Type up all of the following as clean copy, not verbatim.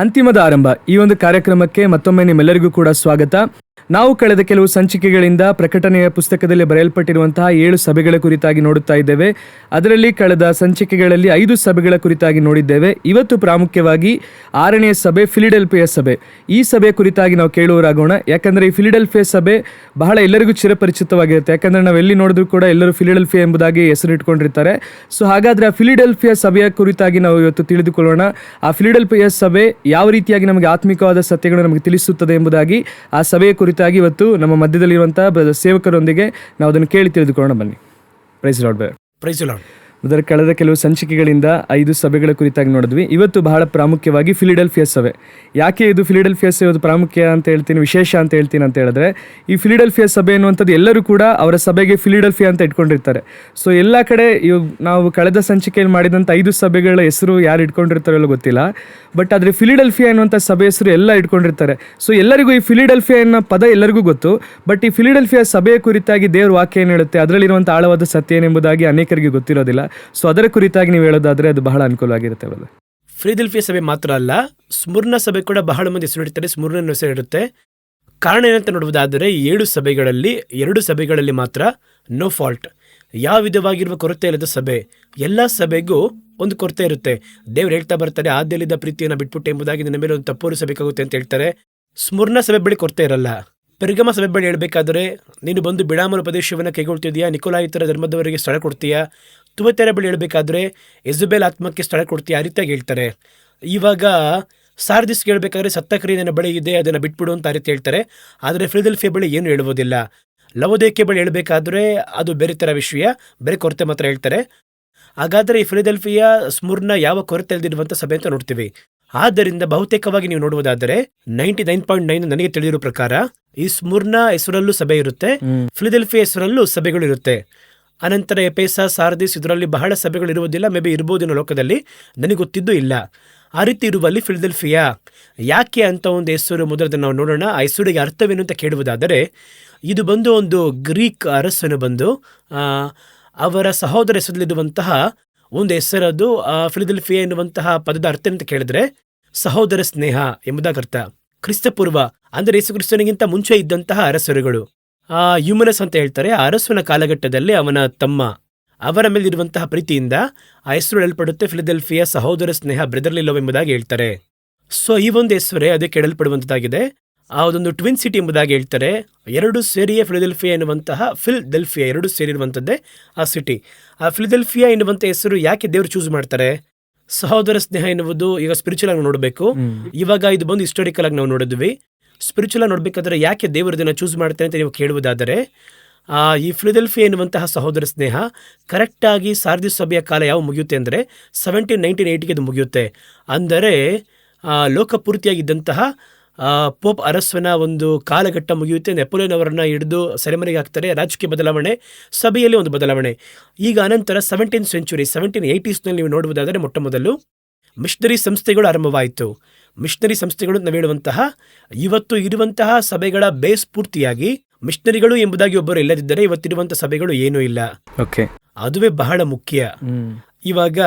ಅಂತಿಮದ ಆರಂಭ ಈ ಒಂದು ಕಾರ್ಯಕ್ರಮಕ್ಕೆ ಮತ್ತೊಮ್ಮೆ ನಿಮ್ಮೆಲ್ಲರಿಗೂ ಕೂಡ ಸ್ವಾಗತ. ನಾವು ಕಳೆದ ಕೆಲವು ಸಂಚಿಕೆಗಳಿಂದ ಪ್ರಕಟಣೆಯ ಪುಸ್ತಕದಲ್ಲಿ ಬರೆಯಲ್ಪಟ್ಟಿರುವಂತಹ 7 ಸಭೆಗಳ ಕುರಿತಾಗಿ ನೋಡುತ್ತಾ ಇದ್ದೇವೆ. ಅದರಲ್ಲಿ ಕಳೆದ ಸಂಚಿಕೆಗಳಲ್ಲಿ 5 ಸಭೆಗಳ ಕುರಿತಾಗಿ ನೋಡಿದ್ದೇವೆ. ಇವತ್ತು ಪ್ರಾಮುಖ್ಯವಾಗಿ 6ನೇ ಸಭೆ ಫಿಲಿಡೆಲ್ಫಿಯ ಸಭೆ. ಈ ಸಭೆ ಕುರಿತಾಗಿ ನಾವು ಕೇಳುವರಾಗೋಣ. ಯಾಕಂದರೆ ಈ ಫಿಲಿಡೆಲ್ಫಿಯ ಸಭೆ ಬಹಳ ಎಲ್ಲರಿಗೂ ಚಿರಪರಿಚಿತವಾಗಿರುತ್ತೆ. ಯಾಕಂದರೆ ನಾವು ಎಲ್ಲಿ ನೋಡಿದ್ರು ಕೂಡ ಎಲ್ಲರೂ ಫಿಲಿಡೆಲ್ಫಿಯಾ ಎಂಬುದಾಗಿ ಹೆಸರಿಟ್ಕೊಂಡಿರ್ತಾರೆ. ಸೊ ಹಾಗಾದರೆ ಆ ಫಿಲಿಡೆಲ್ಫಿಯ ಸಭೆಯ ಕುರಿತಾಗಿ ನಾವು ಇವತ್ತು ತಿಳಿದುಕೊಳ್ಳೋಣ. ಆ ಫಿಲಿಡೆಲ್ಫಿಯ ಸಭೆ ಯಾವ ರೀತಿಯಾಗಿ ನಮಗೆ ಆತ್ಮಿಕವಾದ ಸತ್ಯಗಳು ನಮಗೆ ತಿಳಿಸುತ್ತದೆ ಎಂಬುದಾಗಿ ಆ ಸಭೆಯ ಕುರಿತಾಗಿ ಇವತ್ತು ನಮ್ಮ ಮಧ್ಯದಲ್ಲಿರುವಂತಹ ಸೇವಕರೊಂದಿಗೆ ನಾವು ಅದನ್ನು ಕೇಳಿ ತಿಳಿದುಕೊಳ್ಳೋಣ. ಬನ್ನಿ. Praise Lord. Praise Lord. ಅದರ ಕಳೆದ ಕೆಲವು ಸಂಚಿಕೆಗಳಿಂದ 5 ಸಭೆಗಳ ಕುರಿತಾಗಿ ನೋಡಿದ್ವಿ. ಇವತ್ತು ಬಹಳ ಪ್ರಾಮುಖ್ಯವಾಗಿ ಫಿಲಿಡೆಲ್ಫಿಯ ಸಭೆ. ಯಾಕೆ ಇದು ಫಿಲಿಡೆಲ್ಫಿಯ ಸಭೆ ಇವತ್ತು ಪ್ರಾಮುಖ್ಯ ಅಂತ ಹೇಳ್ತೀನಿ, ವಿಶೇಷ ಅಂತ ಹೇಳ್ತೀನಿ ಅಂತ ಹೇಳಿದ್ರೆ, ಈ ಫಿಲಿಡೆಲ್ಫಿಯ ಸಭೆ ಎನ್ನುವಂಥದ್ದು ಎಲ್ಲರೂ ಕೂಡ ಅವರ ಸಭೆಗೆ ಫಿಲಿಡೆಲ್ಫಿಯಾ ಅಂತ ಇಟ್ಕೊಂಡಿರ್ತಾರೆ. ಸೊ ಎಲ್ಲ ಕಡೆ ನಾವು ಕಳೆದ ಸಂಚಿಕೆಯಲ್ಲಿ ಮಾಡಿದಂಥ 5 ಸಭೆಗಳ ಹೆಸರು ಯಾರು ಇಟ್ಕೊಂಡಿರ್ತಾರೋ ಗೊತ್ತಿಲ್ಲ, ಬಟ್ ಆದರೆ ಫಿಲಿಡೆಲ್ಫಿಯಾ ಎನ್ನುವಂಥ ಸಭೆ ಹೆಸರು ಎಲ್ಲ ಇಟ್ಕೊಂಡಿರ್ತಾರೆ. ಸೊ ಎಲ್ಲರಿಗೂ ಈ ಫಿಲಿಡೆಲ್ಫಿಯಾ ಅನ್ನೋ ಪದ ಎಲ್ಲರಿಗೂ ಗೊತ್ತು, ಬಟ್ ಈ ಫಿಲಿಡೆಲ್ಫಿಯಾ ಸಭೆಯ ಕುರಿತಾಗಿ ದೇವ್ರ ವಾಕ್ಯ ಏನು ಹೇಳುತ್ತೆ, ಅದರಲ್ಲಿರುವಂಥ ಆಳವಾದ ಸತ್ಯ ಏನೆಂಬುದಾಗಿ ಅನೇಕರಿಗೆ ಗೊತ್ತಿರೋದಿಲ್ಲ. ಸೊ ಅದರ ಕುರಿತಾಗಿ ನೀವು ಹೇಳೋದಾದ್ರೆ ಅದು ಬಹಳ ಅನುಕೂಲವಾಗಿರುತ್ತೆ. ಫಿಲಿಡೆಲ್ಫಿಯಾ ಸಭೆ ಮಾತ್ರ ಅಲ್ಲ, ಸ್ಮುರ್ನ ಸಭೆ ಕೂಡ ಬಹಳ ಮಂದಿ ಹೆಸರಿಡ್ತಾರೆ, ಸ್ಮುರ್ನ ಹೆಸರಿಡುತ್ತೆ. ಕಾರಣ ಏನಂತ ನೋಡುವುದಾದರೆ 7 ಸಭೆಗಳಲ್ಲಿ 2 ಸಭೆಗಳಲ್ಲಿ ಮಾತ್ರ ನೋ ಫಾಲ್ಟ್, ಯಾವ ವಿಧವಾಗಿರುವ ಕೊರತೆ ಇಲ್ಲದ ಸಭೆ. ಎಲ್ಲ ಸಭೆಗೂ ಒಂದು ಕೊರತೆ ಇರುತ್ತೆ. ದೇವ್ರು ಹೇಳ್ತಾ ಬರ್ತಾರೆ, ಆದ್ಯಲಿದ್ದ ಪ್ರೀತಿಯನ್ನು ಬಿಟ್ಬಿಟ್ಟು ಎಂಬುದಾಗಿ ನಿನ್ನ ಮೇಲೆ ಒಂದು ತಪ್ಪು ಸಭೆಗಾಗುತ್ತೆ ಅಂತ ಹೇಳ್ತಾರೆ. ಸ್ಮುರ್ನ ಸಭೆ ಬಳಿ ಕೊರತೆ ಇರಲ್ಲ. ಪೆರ್ಗಮ ಸಭೆ ಬಳಿ ಹೇಳ್ಬೇಕಾದ್ರೆ, ನೀನು ಬಂದು ಬಿಡಾಮಲ ಪ್ರದೇಶವನ್ನು ಕೈಗೊಳ್ತಿದೀಯಾ, ನಿಕೋಲಾಯಿತರ ಧರ್ಮದವರಿಗೆ ಸ್ಥಳ ಕೊಡ್ತೀಯಾ. ತುವತೆರ ಬಳಿ ಹೇಳ್ಬೇಕಾದ್ರೆ ಎಜುಬೇಲ್ ಆತ್ಮಕ್ಕೆ ಸ್ಥಳ ಕೊಡ್ತೀಯಾ, ಆ ರೀತಿಯಾಗಿ ಹೇಳ್ತಾರೆ. ಇವಾಗ ಸಾರ್ದಿಸ್ಗೆ ಹೇಳ್ಬೇಕಾದ್ರೆ ಸತ್ತ ಕ್ರಿಯೆ ನನ್ನ ಬಳಿ ಇದೆ, ಅದನ್ನು ಬಿಟ್ಬಿಡು ಅಂತ ಆ ರೀತಿ ಹೇಳ್ತಾರೆ. ಆದರೆ ಫಿಲಿಡೆಲ್ಫಿಯಾ ಬಳಿ ಏನು ಹೇಳುವುದಿಲ್ಲ. ಲವೋದಿಕೀಯ ಬಳಿ ಹೇಳ್ಬೇಕಾದ್ರೆ ಅದು ಬೇರೆ ಥರ ವಿಷಯ, ಬೇರೆ ಕೊರತೆ ಮಾತ್ರ ಹೇಳ್ತಾರೆ. ಹಾಗಾದರೆ ಈ ಫಿಲಿಡೆಲ್ಫಿಯಾ ಸ್ಮುರ್ನ ಯಾವ ಕೊರತೆ ಇಲ್ಲದಿರುವಂಥ ಸಭೆ ಅಂತ ನೋಡ್ತೀವಿ. ಆದ್ದರಿಂದ ಬಹುತೇಕವಾಗಿ ನೀವು ನೋಡುವುದಾದರೆ 99.9 ನನಗೆ ತಿಳಿದಿರೋ ಪ್ರಕಾರ ಈ ಸ್ಮುರ್ನ ಹೆಸರಲ್ಲೂ ಸಭೆ ಇರುತ್ತೆ, ಫಿಲಿಡೆಲ್ಫಿಯಾ ಹೆಸರಲ್ಲೂ ಸಭೆಗಳು ಇರುತ್ತೆ. ಅನಂತರ ಎಪೇಸ, ಸಾರ್ದಿಸ್ ಇದರಲ್ಲಿ ಬಹಳ ಸಭೆಗಳು ಇರುವುದಿಲ್ಲ, ಮೇ ಬಿ ಇರ್ಬೋದೇನೋ ಲೋಕದಲ್ಲಿ, ನನಗೆ ಗೊತ್ತಿದ್ದು ಇಲ್ಲ. ಆ ರೀತಿ ಇರುವಲ್ಲಿ ಫಿಲಿಡೆಲ್ಫಿಯಾ ಯಾಕೆ ಅಂತ ಒಂದು ಹೆಸರು ಮೊದಲದ ನಾವು ನೋಡೋಣ. ಆ ಹೆಸರಿಗೆ ಅರ್ಥವೇನು ಅಂತ ಕೇಳುವುದಾದರೆ, ಇದು ಬಂದು ಒಂದು ಗ್ರೀಕ್ ಅರಸನು ಬಂದು ಅವರ ಸಹೋದರ ಹೆಸರಲ್ಲಿರುವಂತಹ ಒಂದು ಹೆಸರದು. ಫಿಲಿಡೆಲ್ಫಿಯಾ ಎನ್ನುವಂತಹ ಪದದ ಅರ್ಥ ಅಂತ ಕೇಳಿದ್ರೆ ಸಹೋದರ ಸ್ನೇಹ ಎಂಬುದಾಗಿ ಅರ್ಥ. ಕ್ರಿಸ್ತಪೂರ್ವ ಅಂದರೆ ಯೇಸು ಕ್ರಿಸ್ತನಿಗಿಂತ ಮುಂಚೆ ಇದ್ದಂತಹ ಅರಸರುಗಳು, ಯುಮನಸ್ ಅಂತ ಹೇಳ್ತಾರೆ. ಆ ಅರಸನ ಕಾಲಘಟ್ಟದಲ್ಲಿ ಅವನ ತಮ್ಮ, ಅವರ ಮೇಲಿರುವಂತಹ ಪ್ರೀತಿಯಿಂದ ಆ ಹೆಸರು ಹೇಳಲ್ಪಡುತ್ತೆ ಫಿಲಿಡೆಲ್ಫಿಯಾ, ಸಹೋದರ ಸ್ನೇಹ, ಬ್ರದರ್ಲಿ ಲವ್ ಎಂಬುದಾಗಿ ಹೇಳ್ತಾರೆ. ಸೊ ಈ ಒಂದು ಹೆಸರೇ ಅದಕ್ಕೆ ಹೇಳಲ್ಪಡುವಂಥದ್ದಾಗಿದೆ. ಆ ಒಂದು ಟ್ವಿನ್ ಸಿಟಿ ಎಂಬುದಾಗಿ ಹೇಳ್ತಾರೆ. 2 ಸೇರಿಯೇ ಫಿಲಿಡೆಲ್ಫಿಯಾ ಎನ್ನುವಂತಹ ಫಿಲ್ಡೆಲ್ಫಿಯಾ 2 ಸೇರಿರುವಂಥದ್ದೇ ಆ ಸಿಟಿ. ಆ ಫಿಲಿಡೆಲ್ಫಿಯಾ ಎನ್ನುವಂಥ ಹೆಸರು ಯಾಕೆ ದೇವರು ಚೂಸ್ ಮಾಡ್ತಾರೆ? ಸಹೋದರ ಸ್ನೇಹ ಎನ್ನುವುದು ಈಗ ಸ್ಪಿರಿಚುವಲ್ ಆಗಿ ನೋಡಬೇಕು. ಇವಾಗ ಇದು ಬಂದು ಹಿಸ್ಟಾರಿಕಲ್ ಆಗಿ ನಾವು ನೋಡಿದ್ವಿ. ಸ್ಪಿರಿಚುವಲ್ ಆಗಿ ನೋಡ್ಬೇಕಾದ್ರೆ ಯಾಕೆ ದೇವರು ಇದನ್ನು ಚೂಸ್ ಮಾಡ್ತಾರೆ ಅಂತ ನೀವು ಕೇಳುವುದಾದರೆ, ಈ ಫಿಲಿಡೆಲ್ಫಿಯಾ ಎನ್ನುವಂತಹ ಸಹೋದರ ಸ್ನೇಹ ಕರೆಕ್ಟಾಗಿ ಸಾರ್ದಿಸ್ ಸಭೆಯ ಕಾಲ ಯಾವ ಮುಗಿಯುತ್ತೆ ಅಂದರೆ 1980 ಅದು ಮುಗಿಯುತ್ತೆ. ಅಂದರೆ ಲೋಕಪೂರ್ತಿಯಾಗಿದ್ದಂತಹ ಪೋಪ್ ಅರಸನ ಒಂದು ಕಾಲಘಟ್ಟ ಮುಗಿಯುತ್ತೆ. ನೆಪೋಲಿಯನ್ ಅವರನ್ನ ಹಿಡಿದು ಸೆರೆಮನೆಗೆ ಹಾಕ್ತಾರೆ. ರಾಜಕೀಯ ಬದಲಾವಣೆ, ಸಭೆಯಲ್ಲಿ ಒಂದು ಬದಲಾವಣೆ. ಈಗ ಅನಂತರ 17th century 1780s ನೀವು ನೋಡುವುದಾದರೆ ಮೊಟ್ಟ ಮೊದಲು ಮಿಷನರಿ ಸಂಸ್ಥೆಗಳು ಆರಂಭವಾಯಿತು. ಮಿಷನರಿ ಸಂಸ್ಥೆಗಳು ನಾವು ಹೇಳುವಂತಹ ಇವತ್ತು ಇರುವಂತಹ ಸಭೆಗಳ ಬೇಸ್ ಪೂರ್ತಿಯಾಗಿ ಮಿಷನರಿಗಳು ಎಂಬುದಾಗಿ ಒಬ್ಬರು ಇಲ್ಲದಿದ್ದರೆ ಇವತ್ತಿರುವಂತಹ ಸಭೆಗಳು ಏನೂ ಇಲ್ಲ. ಅದುವೇ ಬಹಳ ಮುಖ್ಯ. ಇವಾಗ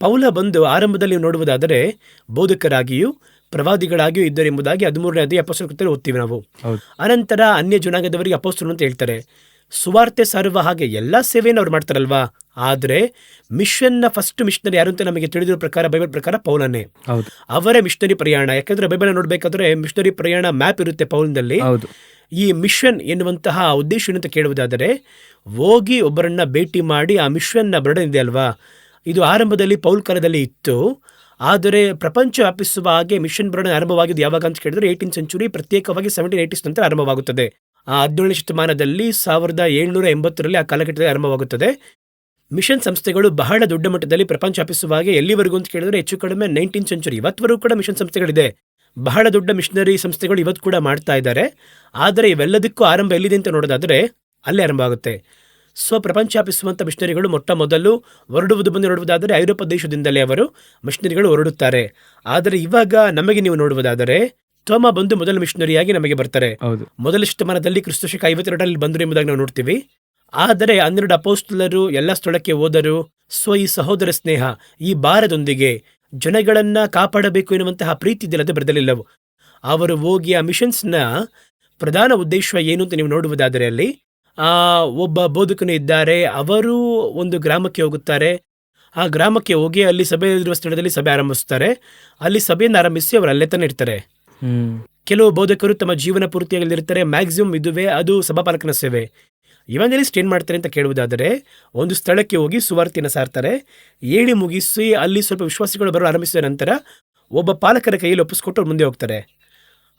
ಪೌಲ ಬಂದು ಆರಂಭದಲ್ಲಿ ನೋಡುವುದಾದರೆ ಬೋಧಕರಾಗಿಯೂ ಪ್ರವಾದಿಗಳಾಗಿಯೂ ಇದ್ದರು ಎಂಬುದಾಗಿ 13ನೇ ಅಧ್ಯಾಯ ಅಪೊಸ್ತಲರ ಕೃತ್ಯದಲ್ಲಿ ಓದ್ತೀವಿ ನಾವು. ಅನಂತರ ಅನ್ಯ ಜನಾಂಗದವರಿಗೆ ಅಪೊಸ್ತಲರು ಅಂತ ಹೇಳ್ತಾರೆ. ಸುವಾರ್ತೆ ಸಾರುವ ಹಾಗೆ ಎಲ್ಲ ಸೇವೆಯನ್ನು ಅವ್ರು ಮಾಡ್ತಾರಲ್ವಾ. ಆದರೆ ಮಿಷನ್ನ ಫಸ್ಟ್ ಮಿಷನರಿ ಯಾರು ಅಂತ ನಮಗೆ ತಿಳಿದಿರೋ ಪ್ರಕಾರ ಬೈಬಲ್ ಪ್ರಕಾರ ಪೌಲನೇ. ಅವರೇ ಮಿಷನರಿ ಪ್ರಯಾಣ. ಯಾಕಂದ್ರೆ ಬೈಬಲ್ ನೋಡ್ಬೇಕಾದ್ರೆ ಮಿಷನರಿ ಪ್ರಯಾಣ ಮ್ಯಾಪ್ ಇರುತ್ತೆ ಪೌಲನಲ್ಲಿ. ಈ ಮಿಷನ್ ಎನ್ನುವಂತಹ ಉದ್ದೇಶ ಅಂತ ಕೇಳುವುದಾದರೆ, ಹೋಗಿ ಒಬ್ಬರನ್ನ ಭೇಟಿ ಮಾಡಿ ಆ ಮಿಷನ್ನ ಬರ್ಡನ್ ಇದೆ ಅಲ್ವಾ, ಇದು ಆರಂಭದಲ್ಲಿ ಪೌಲ್ ಕಾಲದಲ್ಲಿ ಇತ್ತು. ಆದರೆ ಪ್ರಪಂಚ ವ್ಯಾಪಿಸುವ ಹಾಗೆ ಮಿಷನ್ ಬರ್ಡನ್ ಆರಂಭವಾಗಿದ್ದು ಯಾವಾಗ ಅಂತ ಕೇಳಿದ್ರೆ 18th century, ಪ್ರತ್ಯೇಕವಾಗಿ 1780s ನಂತರ ಆರಂಭವಾಗುತ್ತದೆ. 17ನೇ ಶತಮಾನದಲ್ಲಿ 1780ರಲ್ಲಿ ಆ ಕಾಲಘಟ್ಟದಲ್ಲಿ ಆರಂಭವಾಗುತ್ತದೆ. ಮಿಷನ್ ಸಂಸ್ಥೆಗಳು ಬಹಳ ದೊಡ್ಡ ಮಟ್ಟದಲ್ಲಿ ಪ್ರಪಂಚ ವ್ಯಾಪಿಸುವ ಹಾಗೆ ಎಲ್ಲಿವರೆಗೂ ಅಂತ ಕೇಳಿದ್ರೆ ಹೆಚ್ಚು ಕಡಿಮೆ 19th century ಇವತ್ತವರೆಗೂ ಕೂಡ ಮಿಷನ್ ಸಂಸ್ಥೆಗಳಿದೆ. ಬಹಳ ದೊಡ್ಡ ಮಿಷನರಿ ಸಂಸ್ಥೆಗಳು ಇವತ್ತು ಕೂಡ ಮಾಡ್ತಾ ಇದ್ದಾರೆ. ಆದರೆ ಇವೆಲ್ಲದಕ್ಕೂ ಆರಂಭ ಎಲ್ಲಿದೆ ಅಂತ ನೋಡೋದಾದರೆ ಅಲ್ಲೇ ಆರಂಭ ಆಗುತ್ತೆ. ಪ್ರಪಂಚ ವ್ಯಾಪಿಸುವಂಥ ಮಿಷನರಿಗಳು ಮೊಟ್ಟ ಮೊದಲು ಹೊರಡುವುದು ಬಂದು ನೋಡುವುದಾದರೆ ಐರೋಪ್ಯ ದೇಶದಿಂದಲೇ ಅವರು ಮಿಷನರಿಗಳು ಹೊರಡುತ್ತಾರೆ. ಆದರೆ ಇವಾಗ ನಮಗೆ ನೀವು ನೋಡುವುದಾದರೆ ಥೋಮ ಬಂದು ಮೊದಲ ಮಿಷನರಿಯಾಗಿ ನಮಗೆ ಬರ್ತಾರೆ. ಮೊದಲ ಶತಮಾನದಲ್ಲಿ ಕ್ರಿಸ್ತಶಕ 52ರಲ್ಲಿ ಬಂದರು ಎಂಬುದಾಗಿ ನಾವು ನೋಡ್ತೀವಿ. ಆದರೆ 12 ಅಪೊಸ್ತಲರು ಎಲ್ಲ ಸ್ಥಳಕ್ಕೆ ಹೋದರು. ಈ ಸಹೋದರ ಸ್ನೇಹ, ಈ ಭಾರದೊಂದಿಗೆ ಜನಗಳನ್ನ ಕಾಪಾಡಬೇಕು ಎನ್ನುವಂತಹ ಪ್ರೀತಿ ಇದೆಯಲ್ಲ ಬರೆದಲಿಲ್ಲವು. ಅವರು ಹೋಗಿ ಆ ಮಿಷನ್ಸ್ನ ಪ್ರಧಾನ ಉದ್ದೇಶ ಏನು ಅಂತ ನೀವು ನೋಡುವುದಾದರೆ ಅಲ್ಲಿ ಒಬ್ಬ ಬೋಧಕನು ಇದ್ದಾರೆ. ಅವರು ಒಂದು ಗ್ರಾಮಕ್ಕೆ ಹೋಗುತ್ತಾರೆ. ಆ ಗ್ರಾಮಕ್ಕೆ ಹೋಗಿ ಅಲ್ಲಿ ಸಭೆ ಇರುವ ಸ್ಥಳದಲ್ಲಿ ಸಭೆ ಆರಂಭಿಸ್ತಾರೆ. ಅಲ್ಲಿ ಸಭೆಯನ್ನು ಆರಂಭಿಸಿ ಅವರು ಅಲ್ಲೇ ತಾನೇ ಇರ್ತಾರೆ. ಕೆಲವು ಬೋಧಕರು ತಮ್ಮ ಜೀವನ ಪೂರ್ತಿಯಾಗಿರ್ತಾರೆ. ಮ್ಯಾಕ್ಸಿಮಮ್ ಇದುವೇ ಅದು ಸಭಾಪಾಲಕನ ಸೇವೆ. ಇವಾಂಜಲಿಸ್ಟ್ ಏನ್ ಮಾಡ್ತಾರೆ ಅಂತ ಕೇಳುವುದಾದರೆ, ಒಂದು ಸ್ಥಳಕ್ಕೆ ಹೋಗಿ ಸುವಾರ್ತೆಯನ್ನು ಸಾರ್ತಾರೆ. ಹೇಳಿ ಮುಗಿಸಿ ಅಲ್ಲಿ ಸ್ವಲ್ಪ ವಿಶ್ವಾಸಿಗಳು ಬರೋ ಆರಂಭಿಸಿದ ನಂತರ ಒಬ್ಬ ಪಾಲಕರ ಕೈಯಲ್ಲಿ ಒಪ್ಪಿಸ್ಕೊಟ್ಟು ಮುಂದೆ ಹೋಗ್ತಾರೆ.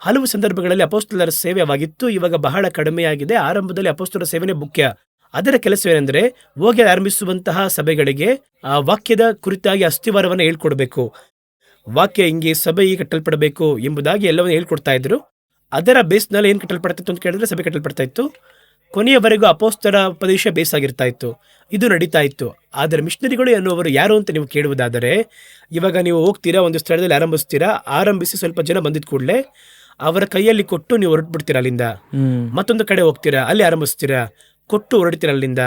ಹಲವು ಸಂದರ್ಭಗಳಲ್ಲಿ ಅಪೊಸ್ತಲರ ಸೇವೆವಾಗಿತ್ತು, ಇವಾಗ ಬಹಳ ಕಡಿಮೆಯಾಗಿದೆ. ಆರಂಭದಲ್ಲಿ ಅಪೊಸ್ತಲರ ಸೇವೆನೇ ಮುಖ್ಯ. ಅದರ ಕೆಲಸವೇನೆಂದರೆ ಹೋಗಿ ಆರಂಭಿಸುವಂತಹ ಸಭೆಗಳಿಗೆ ಆ ವಾಕ್ಯದ ಕುರಿತಾಗಿ ಅಸ್ಥಿವಾರವನ್ನು ಹೇಳ್ಕೊಡ್ಬೇಕು. ವಾಕ್ಯ ಹಿಂಗೆ, ಸಭೆ ಹೀಗೆ ಕಟ್ಟಲ್ಪಡಬೇಕು ಎಂಬುದಾಗಿ ಎಲ್ಲವನ್ನು ಹೇಳ್ಕೊಡ್ತಾ ಇದ್ರು. ಅದರ ಬೇಸ್ನಲ್ಲಿ ಏನು ಕಟ್ಟಲ್ಪಡ್ತಿತ್ತು ಅಂತ ಕೇಳಿದ್ರೆ ಸಭೆ ಕಟ್ಟಲ್ಪಡ್ತಾ ಇತ್ತು. ಕೊನೆಯವರೆಗೂ ಅಪೊಸ್ತಲರ ಉಪದೇಶ ಬೇಸಾಗಿರ್ತಾ ಇತ್ತು. ಇದು ನಡೀತಾ ಇತ್ತು. ಆದರೆ ಮಿಷನರಿಗಳು ಎನ್ನುವರು ಯಾರು ಅಂತ ನೀವು ಕೇಳುವುದಾದರೆ, ಇವಾಗ ನೀವು ಹೋಗ್ತೀರಾ, ಒಂದು ಸ್ಥಳದಲ್ಲಿ ಆರಂಭಿಸ್ತೀರಾ, ಆರಂಭಿಸಿ ಸ್ವಲ್ಪ ಜನ ಬಂದಿದ್ದ ಕೂಡಲೇ ಅವರ ಕೈಯಲ್ಲಿ ಕೊಟ್ಟು ನೀವು ಹೊರಟ್ಬಿಡ್ತೀರಾ. ಅಲ್ಲಿಂದ ಮತ್ತೊಂದು ಕಡೆ ಹೋಗ್ತೀರಾ, ಅಲ್ಲಿ ಆರಂಭಿಸ್ತೀರಾ, ಕೊಟ್ಟು ಹೊರಡ್ತೀರಾ ಅಲ್ಲಿಂದ.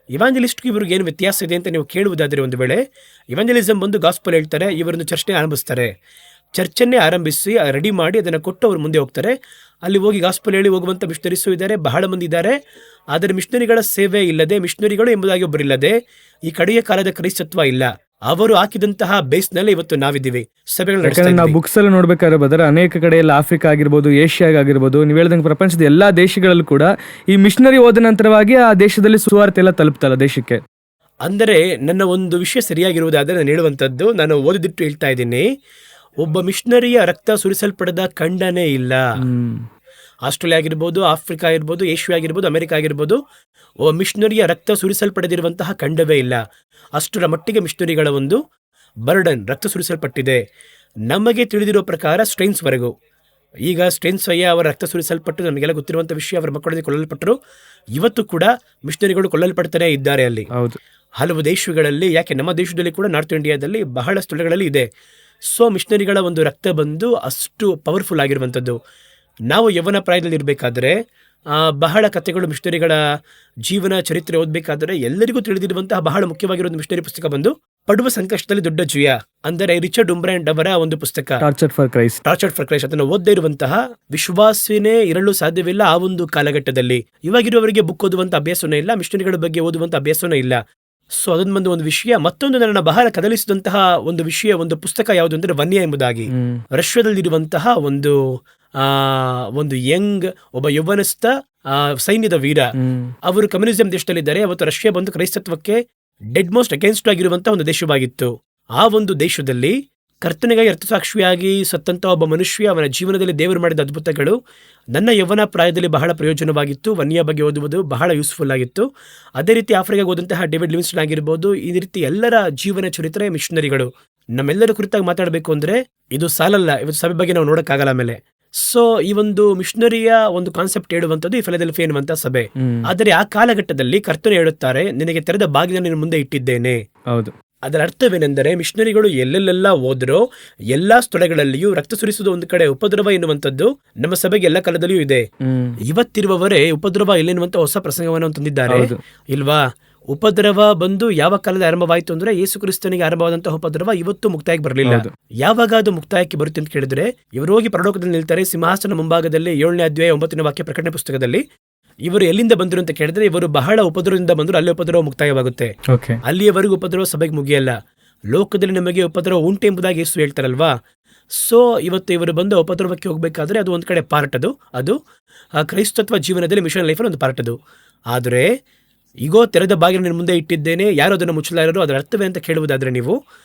ಇವಾಂಜಲಿಸ್ಟ್ಗೂ ಇವ್ರಿಗೆ ಏನು ವ್ಯತ್ಯಾಸ ಇದೆ ಅಂತ ನೀವು ಕೇಳುವುದಾದರೆ, ಒಂದು ವೇಳೆ ಇವಾಂಜಲಿಸಮ್ ಬಂದು ಗಾಸ್ಪಲ್ ಹೇಳ್ತಾರೆ, ಇವರನ್ನು ಚರ್ಚ್ನೇ ಆರಂಭಿಸ್ತಾರೆ. ಚರ್ಚನ್ನೇ ಆರಂಭಿಸಿ ರೆಡಿ ಮಾಡಿ ಅದನ್ನು ಕೊಟ್ಟು ಅವರು ಮುಂದೆ ಹೋಗ್ತಾರೆ. ಅಲ್ಲಿ ಹೋಗಿ ಗಾಸ್ಪಲ್ ಹೇಳಿ ಹೋಗುವಂಥ ಮಿಷನರೀಸು ಇದ್ದಾರೆ, ಬಹಳ ಮಂದಿ ಇದ್ದಾರೆ. ಆದರೆ ಮಿಷನರಿಗಳ ಸೇವೆ ಇಲ್ಲದೆ, ಮಿಷನರಿಗಳು ಎಂಬುದಾಗಿ ಒಬ್ಬರಿಲ್ಲದೆ ಈ ಕಡೆಯ ಕಾಲದ ಕ್ರೈಸ್ತತ್ವ ಇಲ್ಲ. ಅವರು ಹಾಕಿದಂತಹ ಬೇಸ್ನಲ್ಲಿ ಇವತ್ತು ನಾವಿದ್ದೀವಿ, ಸಭೆಗಳು ನಡೆಸ್ತಾ ನಾವು ಇದ್ದೀವಿ. ಬುಕ್ಸ್ ಅಲ್ಲಿ ನೋಡ್ಬೇಕಾದ್ರೆ ಬದರ ಅನೇಕ ಕಡೆಯಲ್ಲಿ ಆಫ್ರಿಕಾ ಆಗಿರ್ಬೋದು, ಏಷ್ಯಾ ಆಗಿರ್ಬೋದು, ನೀವು ಹೇಳ್ದಂಗೆ ಪ್ರಪಂಚದ ಎಲ್ಲಾ ದೇಶಗಳಲ್ಲೂ ಕೂಡ ಈ ಮಿಷನರಿ ಹೋದ ನಂತರವಾಗಿ ಆ ದೇಶದಲ್ಲಿ ಸುವಾರ್ತೆ ಎಲ್ಲ ತಲುಪ್ತಲ್ಲ ದೇಶಕ್ಕೆ. ಅಂದರೆ ನನ್ನ ಒಂದು ವಿಷಯ ಸರಿಯಾಗಿರುವುದಾದರೆ ನಾನು ಹೇಳುವಂಥದ್ದು, ನಾನು ಓದಿದಿಟ್ಟು ಹೇಳ್ತಾ ಇದ್ದೀನಿ, ಒಬ್ಬ ಮಿಷನರಿಯ ರಕ್ತ ಸುರಿಸಲ್ಪಡದ ಖಂಡನೇ ಇಲ್ಲ. ಆಸ್ಟ್ರೇಲಿಯಾ ಆಗಿರ್ಬೋದು, ಆಫ್ರಿಕಾ ಆಗಿರ್ಬೋದು, ಏಷ್ಯಾ ಆಗಿರ್ಬೋದು, ಅಮೆರಿಕ ಆಗಿರ್ಬೋದು, ಒಬ್ಬ ಮಿಷನರಿಯ ರಕ್ತ ಸುರಿಸಲ್ಪಡದಿರುವಂತಹ ಖಂಡವೇ ಇಲ್ಲ. ಅಷ್ಟರ ಮಟ್ಟಿಗೆ ಮಿಷನರಿಗಳ ಒಂದು ಬರ್ಡನ್, ರಕ್ತ ಸುರಿಸಲ್ಪಟ್ಟಿದೆ. ನಮಗೆ ತಿಳಿದಿರೋ ಪ್ರಕಾರ ಸ್ಟ್ರೈನ್ಸ್ವರೆಗೂ, ಈಗ ಸ್ಟ್ರೈನ್ಸ್ ಅಯ್ಯ ಅವರ ರಕ್ತ ಸುರಿಸಲ್ಪಟ್ಟು ನಮಗೆಲ್ಲ ಗೊತ್ತಿರುವಂಥ ವಿಷಯ, ಅವರ ಮಕ್ಕಳಲ್ಲಿ ಕೊಲ್ಲಲ್ಪಟ್ಟರು. ಇವತ್ತು ಕೂಡ ಮಿಷನರಿಗಳು ಕೊಲ್ಲಲ್ಪಡ್ತಾನೆ ಇದ್ದಾರೆ ಅಲ್ಲಿ. ಹೌದು, ಹಲವು ದೇಶಗಳಲ್ಲಿ, ಯಾಕೆ ನಮ್ಮ ದೇಶದಲ್ಲಿ ಕೂಡ ನಾರ್ತ್ ಇಂಡಿಯಾದಲ್ಲಿ ಬಹಳ ಸ್ಥಳಗಳಲ್ಲಿ ಇದೆ. ಸೊ ಮಿಷನರಿಗಳ ಒಂದು ರಕ್ತ ಬಂದು ಅಷ್ಟು ಪವರ್ಫುಲ್ ಆಗಿರುವಂಥದ್ದು. ನಾವು ಯೌವನ ಪ್ರಾಯದಲ್ಲಿ ಇರಬೇಕಾದ್ರೆ ಬಹಳ ಕಥೆಗಳು, ಮಿಷನರಿಗಳ ಜೀವನ ಚರಿತ್ರೆ ಓದಬೇಕಾದ್ರೆ ಎಲ್ಲರಿಗೂ ತಿಳಿದಿರುವಂತಹ ಬಹಳ ಮುಖ್ಯವಾಗಿರೋ ಮಿಷನರಿ ಪುಸ್ತಕ ಬಂದು ಪಡುವ ಸಂಕಷ್ಟದಲ್ಲಿ ದೊಡ್ಡ ಜಯ, ಅಂದರೆ ರಿಚರ್ಡ್ ಉಂಬ್ರಾಂಡ್ ಅವರ ಒಂದು ಪುಸ್ತಕ ಟಾರ್ಚರ್ಡ್ ಫಾರ್ ಕ್ರೈಸ್ಟ್. ಅದನ್ನು ಓದದೇ ಇರುವಂತಹ ವಿಶ್ವಾಸನೇ ಇರಲು ಸಾಧ್ಯವಿಲ್ಲ ಆ ಒಂದು ಕಾಲಘಟ್ಟದಲ್ಲಿ. ಇವಾಗಿರುವವರಿಗೆ ಬುಕ್ ಓದುವಂತ ಅಭ್ಯಾಸನೇ ಇಲ್ಲ, ಮಿಷನರಿಗಳ ಬಗ್ಗೆ ಓದುವಂತ ಅಭ್ಯಾಸನೇ ಇಲ್ಲ. ಸೊ ಅದೊಂದು ಒಂದು ವಿಷಯ. ಮತ್ತೊಂದು ನನ್ನ ಬಹಳ ಕದಲಿಸಿದಂತಹ ಒಂದು ವಿಷಯ, ಒಂದು ಪುಸ್ತಕ ಯಾವುದು ಅಂದ್ರೆ ವನ್ಯ ಎಂಬುದಾಗಿ. ರಷ್ಯಾದಲ್ಲಿರುವಂತಹ ಒಂದು ಯಂಗ್, ಒಬ್ಬ ಯೌವನಸ್ಥ ಸೈನ್ಯದ ವೀರ. ಅವರು ಕಮ್ಯುನಿಸಂ ದೇಶದಲ್ಲಿದ್ದಾರೆ. ಅವತ್ತು ರಷ್ಯಾ ಬಂದು ಕ್ರೈಸ್ತತ್ವಕ್ಕೆ ಡೆಡ್ ಮೋಸ್ಟ್ ಅಗೇನ್ಸ್ಟ್ ಆಗಿರುವಂತಹ ಒಂದು ದೇಶವಾಗಿತ್ತು. ಆ ಒಂದು ದೇಶದಲ್ಲಿ ಕರ್ತನಿಗಾಗಿ ರಕ್ತಸಾಕ್ಷಿಯಾಗಿ ಸತ್ತಂತ ಒಬ್ಬ ಮನುಷ್ಯ, ಅವನ ಜೀವನದಲ್ಲಿ ದೇವರು ಮಾಡಿದ ಅದ್ಭುತಗಳು ನನ್ನ ಯೌವನ ಪ್ರಾಯದಲ್ಲಿ ಬಹಳ ಪ್ರಯೋಜನವಾಗಿತ್ತು. ವನ್ಯ ಬಗ್ಗೆ ಓದುವುದು ಬಹಳ ಯೂಸ್ಫುಲ್ ಆಗಿತ್ತು. ಅದೇ ರೀತಿ ಆಫ್ರಿಕಾಗೆ ಹೋದಂತಹ ಡೇವಿಡ್ ಲಿವಿಂಗ್ಸ್ಟನ್ ಆಗಿರ್ಬೋದು, ಈ ರೀತಿ ಎಲ್ಲರ ಜೀವನ ಚರಿತ್ರೆ, ಮಿಷನರಿಗಳು ನಮ್ಮೆಲ್ಲರ ಕುರಿತಾಗಿ ಮಾತಾಡಬೇಕು ಅಂದ್ರೆ ಇದು ಸಾಲಲ್ಲ. ಇವತ್ತು ಸಭೆ ಬಗ್ಗೆ ನಾವು ನೋಡಕ್ಕಾಗಲ್ಲ ಮೇಲೆ. ಸೊ ಈ ಒಂದು ಮಿಷನರಿಯ ಒಂದು ಕಾನ್ಸೆಪ್ಟ್ ಹೇಳುವಂಥದ್ದು ಈ ಫಿಲಡೆಲ್ಫಿಯಾ ಎನ್ನುವಂತ ಸಭೆ. ಆದರೆ ಆ ಕಾಲಘಟ್ಟದಲ್ಲಿ ಕರ್ತನು ಹೇಳುತ್ತಾರೆ, ನಿನಗೆ ತೆರೆದ ಬಾಗಿಲ ನಿನ್ನ ಮುಂದೆ ಇಟ್ಟಿದ್ದೇನೆ. ಹೌದು, ಅದರ ಅರ್ಥವೇನೆಂದರೆ ಮಿಷನರಿಗಳು ಎಲ್ಲೆಲ್ಲೆಲ್ಲ ಹೋದ್ರೋ ಎಲ್ಲಾ ಸ್ಥಳಗಳಲ್ಲಿಯೂ ರಕ್ತ ಸುರಿಸುವುದು ಒಂದು ಕಡೆ, ಉಪದ್ರವ ಎನ್ನುವಂಥದ್ದು ನಮ್ಮ ಸಭೆಗೆ ಎಲ್ಲ ಕಾಲದಲ್ಲಿಯೂ ಇದೆ. ಇವತ್ತಿರುವವರೇ ಉಪದ್ರವ ಇಲ್ಲೆನ್ನುವಂತ ಹೊಸ ಪ್ರಸಂಗವನ್ನು ತಂದಿದ್ದಾರೆ ಇಲ್ವಾ? ಉಪದ್ರವ ಬಂದು ಯಾವ ಕಾಲದ ಆರಂಭವಾಯಿತು ಅಂದ್ರೆ ಯೇಸು ಕ್ರಿಸ್ತನಿಗೆ ಆರಂಭವಾದಂತಹ ಉಪದ್ರವ ಇವತ್ತು ಮುಕ್ತಾಯಕ್ಕೆ ಬರಲಿಲ್ಲ. ಯಾವಾಗ ಅದು ಮುಕ್ತಾಯಕ್ಕೆ ಬರುತ್ತೆ ಅಂತ ಕೇಳಿದ್ರೆ, ಇವರು ಹೋಗಿ ಪರಲೋಕದಲ್ಲಿ ನಿಲ್ತಾರೆ, ಸಿಂಹಾಸನ ಮುಂಭಾಗದಲ್ಲಿ 7ನೇ ಅಧ್ಯಾಯ 9ನೇ ವಾಕ್ಯ ಪ್ರಕಟಣೆ ಪುಸ್ತಕದಲ್ಲಿ. ಇವರು ಎಲ್ಲಿಂದ ಬಂದರು ಅಂತ ಕೇಳಿದ್ರೆ, ಇವರು ಬಹಳ ಉಪದ್ರವದಿಂದ ಬಂದರು, ಅಲ್ಲಿ ಉಪದ್ರವ ಮುಕ್ತಾಯವಾಗುತ್ತೆ. ಅಲ್ಲಿಯವರೆಗೂ ಉಪದ್ರವ ಸಭೆಗೆ ಮುಗಿಯಲ್ಲ. ಲೋಕದಲ್ಲಿ ನಮಗೆ ಉಪದ್ರವ ಉಂಟು ಎಂಬುದಾಗಿ ಯೇಸು ಹೇಳ್ತಾರಲ್ವಾ? ಸೊ ಇವತ್ತು ಇವರು ಬಂದು ಉಪದ್ರವಕ್ಕೆ ಹೋಗ್ಬೇಕಾದ್ರೆ ಅದು ಒಂದು ಕಡೆ ಪಾರ್ಟ್, ಅದು ಕ್ರೈಸ್ತತ್ವ ಜೀವನದಲ್ಲಿ ಮಿಷನ್ ಲೈಫಲ್ಲಿ ಒಂದು ಪಾರ್ಟ್ ಅದು. ಆದರೆ ಈಗೋ ತೆರೆದ ಬಾಗಿಲು ನಿನ್ನ ಮುಂದೆ ಇಟ್ಟಿದ್ದೇನೆ, ಯಾರು ಅದನ್ನು ಮುಚ್ಚಲಾರರು. ಅದರ ಅರ್ಥವೇ ಅಂತ ಕೇಳುವುದಾದ್ರೆ, ನೀವು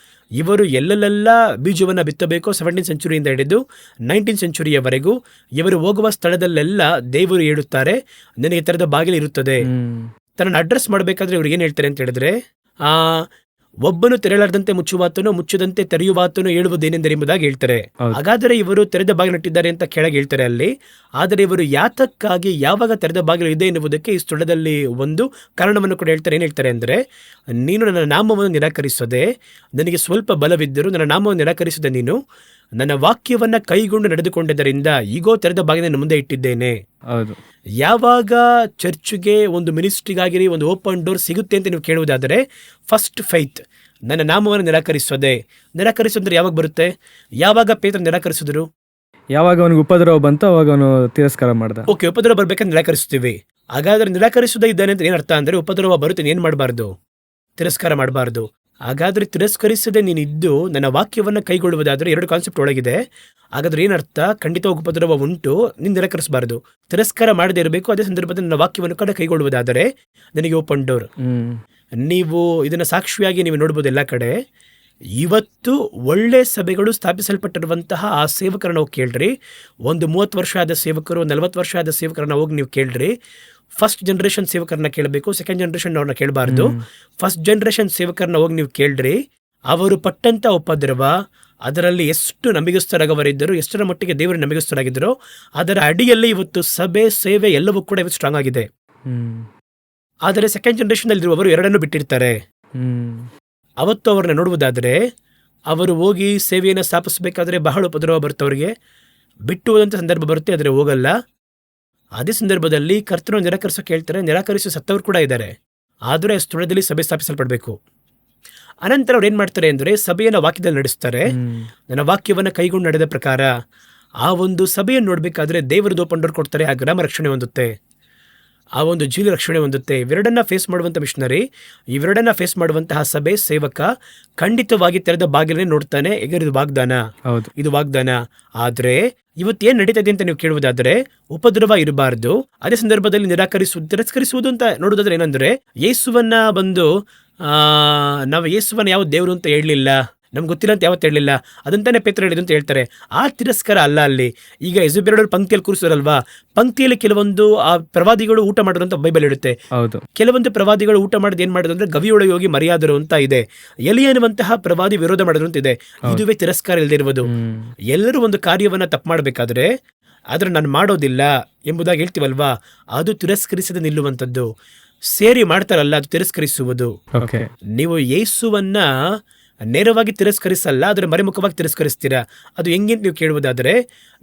ಇವರು ಎಲ್ಲೆಲ್ಲ ಬೀಜವನ್ನು ಬಿತ್ತಬೇಕೋ 17ನೇ ಸೆಂಚುರಿಯಿಂದ ಹಿಡಿದು 19ನೇ ಸೆಂಚುರಿಯವರೆಗೂ ಇವರು ಹೋಗುವ ಸ್ಥಳದಲ್ಲೆಲ್ಲ ದೇವರು ಹೇಳುತ್ತಾರೆ, ನಿನಗೆ ತೆರೆದ ಬಾಗಿಲು ಇರುತ್ತದೆ. ತನ್ನ ಅಡ್ರೆಸ್ ಮಾಡಬೇಕಾದ್ರೆ ಇವ್ರಿಗೆ ಏನು ಹೇಳ್ತಾರೆ ಅಂತ ಹೇಳಿದ್ರೆ, ಒಬ್ಬನು ತೆರೆಯಲಾರದಂತೆ ಮುಚ್ಚುವಾತನು, ಮುಚ್ಚದಂತೆ ತೆರೆಯುವಾತನು ಹೇಳುವುದೇನೆಂದರೆ ಎಂಬುದಾಗಿ ಹೇಳ್ತಾರೆ. ಹಾಗಾದರೆ ಇವರು ತೆರೆದ ಬಾಗಿಲಿಟ್ಟಿದ್ದಾರೆ ಅಂತ ಕೆಳಗೆ ಹೇಳ್ತಾರೆ ಅಲ್ಲಿ. ಆದರೆ ಇವರು ಯಾತಕ್ಕಾಗಿ, ಯಾವಾಗ ತೆರೆದ ಬಾಗಿಲು ಇದೆ ಎನ್ನುವುದಕ್ಕೆ ಈ ಸ್ಥಳದಲ್ಲಿ ಒಂದು ಕಾರಣವನ್ನು ಕೂಡ ಹೇಳ್ತಾರೆ. ಏನು ಹೇಳ್ತಾರೆ ಅಂದರೆ, ನೀನು ನನ್ನ ನಾಮವನ್ನು ನಿರಾಕರಿಸದೆ, ನನಗೆ ಸ್ವಲ್ಪ ಬಲವಿದ್ದರೂ ನನ್ನ ನಾಮವನ್ನು ನಿರಾಕರಿಸದೆ ನೀನು ನನ್ನ ವಾಕ್ಯವನ್ನ ಕೈಗೊಂಡು ನಡೆದುಕೊಂಡಿದ್ದರಿಂದ ಈಗೋ ತೆರೆದ ಬಾಗಿಲನ್ನು ಮುಂದೆ ಇಟ್ಟಿದ್ದೇನೆ. ಯಾವಾಗ ಚರ್ಚ್ಗೆ ಒಂದು ಮಿನಿಸ್ಟ್ರಿಗಾಗಿರಿ ಒಂದು ಓಪನ್ ಡೋರ್ ಸಿಗುತ್ತೆ ಅಂತ ನೀವು ಕೇಳುವುದಾದರೆ, ಫಸ್ಟ್ ಫೈತ್, ನನ್ನ ನಾಮವನ್ನು ನಿರಾಕರಿಸೋದ್ರೆ ಯಾವಾಗ ಬರುತ್ತೆ? ಯಾವಾಗ ಪೇತ್ರ ನಿರಾಕರಿಸಿದ್ರು? ಯಾವಾಗ ಅವನಿಗೆ ಉಪದ್ರವ ಬಂತು ಅವಾಗ ಅವನು ತಿರಸ್ಕಾರ ಮಾಡ್ದ. ಓಕೆ, ಉಪದ್ರವ ಬರ್ಬೇಕಂತ ನಿರಾಕರಿಸ್ತೀವಿ. ಹಾಗಾದ್ರೆ ನಿರಾಕರಿಸೋದೇ ಇದ್ದಾನೆ ಅಂತ ಏನರ್ಥ ಅಂದ್ರೆ ಉಪದ್ರವ ಬರುತ್ತೆ ಏನು ಮಾಡಬಾರ್ದು? ತಿರಸ್ಕಾರ ಮಾಡಬಾರ್ದು. ಹಾಗಾದ್ರೆ ತಿರಸ್ಕರಿಸದೆ ನೀನಿದ್ದು ನನ್ನ ವಾಕ್ಯವನ್ನು ಕೈಗೊಳ್ಳುವುದಾದ್ರೆ 2 ಕಾನ್ಸೆಪ್ಟ್ ಒಳಗಿದೆ. ಹಾಗಾದ್ರೆ ಏನರ್ಥ? ಖಂಡಿತವಾಗಿ ಉಪದ್ರವ ಉಂಟು, ನೀನು ನಿರಾಕರಿಸಬಾರ್ದು, ತಿರಸ್ಕಾರ ಮಾಡದೇ ಇರಬೇಕು. ಅದೇ ಸಂದರ್ಭದಲ್ಲಿ ನನ್ನ ವಾಕ್ಯವನ್ನು ಕೂಡ ಕೈಗೊಳ್ಳುವುದಾದರೆ ನನಗೆ ಓಪನ್ ಡೋರ್. ನೀವು ಇದನ್ನ ಸಾಕ್ಷಿಯಾಗಿ ನೀವು ನೋಡ್ಬೋದು ಎಲ್ಲ ಕಡೆ. ಇವತ್ತು ಒಳ್ಳೆ ಸಭೆಗಳು ಸ್ಥಾಪಿಸಲ್ಪಟ್ಟಿರುವಂತಹ ಆ ಸೇವಕರನ್ನ ಹೋಗಿ ಕೇಳ್ರಿ. ಒಂದು 30 ವರ್ಷ ಆದ ಸೇವಕರು, 40 ವರ್ಷ ಆದ ಸೇವಕರನ್ನ ಹೋಗಿ ನೀವು ಕೇಳ್ರಿ. ಫಸ್ಟ್ ಜನರೇಷನ್ ಸೇವಕರನ್ನ ಕೇಳಬೇಕು, ಸೆಕೆಂಡ್ ಜನರೇಷನ್ ಅವ್ರನ್ನ ಕೇಳಬಾರ್ದು. ಫಸ್ಟ್ ಜನರೇಷನ್ ಸೇವಕರನ್ನ ಹೋಗಿ ನೀವು ಕೇಳ್ರಿ. ಅವರು ಪಟ್ಟಂತ ಉಪದ್ರವ, ಅದರಲ್ಲಿ ಎಷ್ಟು ನಂಬಿಗಸ್ತರಾಗವರಿದ್ದರು, ಎಷ್ಟರ ಮಟ್ಟಿಗೆ ದೇವರು ನಂಬಿಗಸ್ತರಾಗಿದ್ದರು, ಅದರ ಅಡಿಯಲ್ಲಿ ಇವತ್ತು ಸಭೆ, ಸೇವೆ ಎಲ್ಲವೂ ಕೂಡ ಇವತ್ತು ಸ್ಟ್ರಾಂಗ್ ಆಗಿದೆ. ಆದರೆ ಸೆಕೆಂಡ್ ಜನರೇಷನ್ ಅಲ್ಲಿರುವವರು ಎರಡನ್ನೂ ಬಿಟ್ಟಿರ್ತಾರೆ. ಅವತ್ತು ಅವ್ರನ್ನ ನೋಡುವುದಾದರೆ ಅವರು ಹೋಗಿ ಸೇವೆಯನ್ನು ಸ್ಥಾಪಿಸಬೇಕಾದ್ರೆ ಬಹಳ ಉಪದ್ರವ ಬರುತ್ತೆ, ಅವರಿಗೆ ಬಿಟ್ಟು ಹೋದಂಥ ಸಂದರ್ಭ ಬರುತ್ತೆ, ಆದರೆ ಹೋಗಲ್ಲ. ಅದೇ ಸಂದರ್ಭದಲ್ಲಿ ಕರ್ತನ ನಿರಾಕರಿಸೋಕೆ ಹೇಳ್ತಾರೆ. ನಿರಾಕರಿಸೋ ಸತ್ತವರು ಕೂಡ ಇದ್ದಾರೆ. ಆದರೆ ಸ್ಥಳದಲ್ಲಿ ಸಭೆ ಸ್ಥಾಪಿಸಲ್ಪಡಬೇಕು. ಅನಂತರ ಅವ್ರು ಏನು ಮಾಡ್ತಾರೆ ಅಂದರೆ ಸಭೆಯನ್ನು ವಾಕ್ಯದಲ್ಲಿ ನಡೆಸ್ತಾರೆ. ನನ್ನ ವಾಕ್ಯವನ್ನು ಕೈಗೊಂಡು ನಡೆದ ಪ್ರಕಾರ ಆ ಒಂದು ಸಭೆಯನ್ನು ನೋಡಬೇಕಾದ್ರೆ ದೇವರದ್ದು ಓಪನ್ ಡೋರ್ ಕೊಡ್ತಾರೆ. ಆ ಗ್ರಾಮ ರಕ್ಷಣೆ ಹೊಂದುತ್ತೆ, ಆ ಒಂದು ಜೀವ ರಕ್ಷಣೆ ಹೊಂದುತ್ತೆ. ಇವೆರಡನ್ನ ಫೇಸ್ ಮಾಡುವಂಥ ಮಿಷನರಿ, ಇವೆರಡನ್ನ ಫೇಸ್ ಮಾಡುವಂತಹ ಸಭೆ ಸೇವಕ ಖಂಡಿತವಾಗಿ ತೆರೆದ ಬಾಗಿಲನ್ನೇ ನೋಡ್ತಾನೆ. ಈಗ ಇದು ವಾಗ್ದಾನ, ಹೌದು, ಇದು ವಾಗ್ದಾನ. ಆದರೆ ಇವತ್ತೇನು ನಡೀತದೆ ಅಂತ ನೀವು ಕೇಳುವುದಾದರೆ ಉಪದ್ರವ ಇರಬಾರ್ದು. ಅದೇ ಸಂದರ್ಭದಲ್ಲಿ ತಿರಸ್ಕರಿಸುವುದು ಅಂತ ನೋಡುವುದಾದ್ರೆ ಏನಂದ್ರೆ ಯೇಸುವನ್ನ ಬಂದು ನಾವು ಯೇಸುವನ್ನ ಯಾವ ದೇವರು ಅಂತ ಹೇಳಲಿಲ್ಲ, ನಮ್ಗೆ ಗೊತ್ತಿಲ್ಲ ಅಂತ ಯಾವತ್ತು ಹೇಳಲಿಲ್ಲ, ಅದಂತಾನೆ ಪೇತ್ರ ಹೇಳಿದ್ರು ಅಂತ ಹೇಳ್ತಾರೆ. ಆ ತಿರಸ್ಕಾರ ಅಲ್ಲ ಅಲ್ಲಿ. ಈಗ ಯೆಜಬೇಲರು ಪಂಕ್ತಿಯಲ್ಲಿ ಕೂರಿಸೋರಲ್ವಾ, ಪಂಕ್ತಿಯಲ್ಲಿ ಕೆಲವೊಂದು ಆ ಪ್ರವಾದಿಗಳು ಊಟ ಮಾಡಿದ್ರು ಅಂತ ಬೈಬಲ್ ಹೇಳುತ್ತೆ. ಕೆಲವೊಂದು ಪ್ರವಾದಿಗಳು ಊಟ ಮಾಡಿದ್ ಏನ್ ಮಾಡಿದ್ರು ಅಂದ್ರೆ ಗವಿಯೊಳಗೆ ಹೋಗಿ ಮರೆಯಾದರು ಅಂತ ಇದೆ. ಎಲಿಯನ್ನುವಂತಹ ಪ್ರವಾದಿ ವಿರೋಧ ಮಾಡಿದ್ರು ಅಂತ ಇದೆ. ಇದುವೇ ತಿರಸ್ಕಾರ ಇಲ್ಲದೆ ಇರುವುದು. ಎಲ್ಲರೂ ಒಂದು ಕಾರ್ಯವನ್ನ ತಪ್ಪು ಮಾಡಬೇಕಾದ್ರೆ ಆದ್ರೆ ನಾನು ಮಾಡೋದಿಲ್ಲ ಎಂಬುದಾಗಿ ಹೇಳ್ತೀವಲ್ವಾ, ಅದು ತಿರಸ್ಕರಿಸದೆ ನಿಲ್ಲುವಂಥದ್ದು. ಸೇರಿ ಮಾಡ್ತಾರಲ್ಲ, ಅದು ತಿರಸ್ಕರಿಸುವುದು. ನೀವು ಯೇಸುವನ್ನ ನೇರವಾಗಿ ತಿರಸ್ಕರಿಸಲ್ಲ, ಆದರೆ ಮರೆಮುಖವಾಗಿ ತಿರಸ್ಕರಿಸ್ತೀರಾ. ಅದು ಹೆಂಗೆ ನೀವು ಕೇಳುವುದಾದರೆ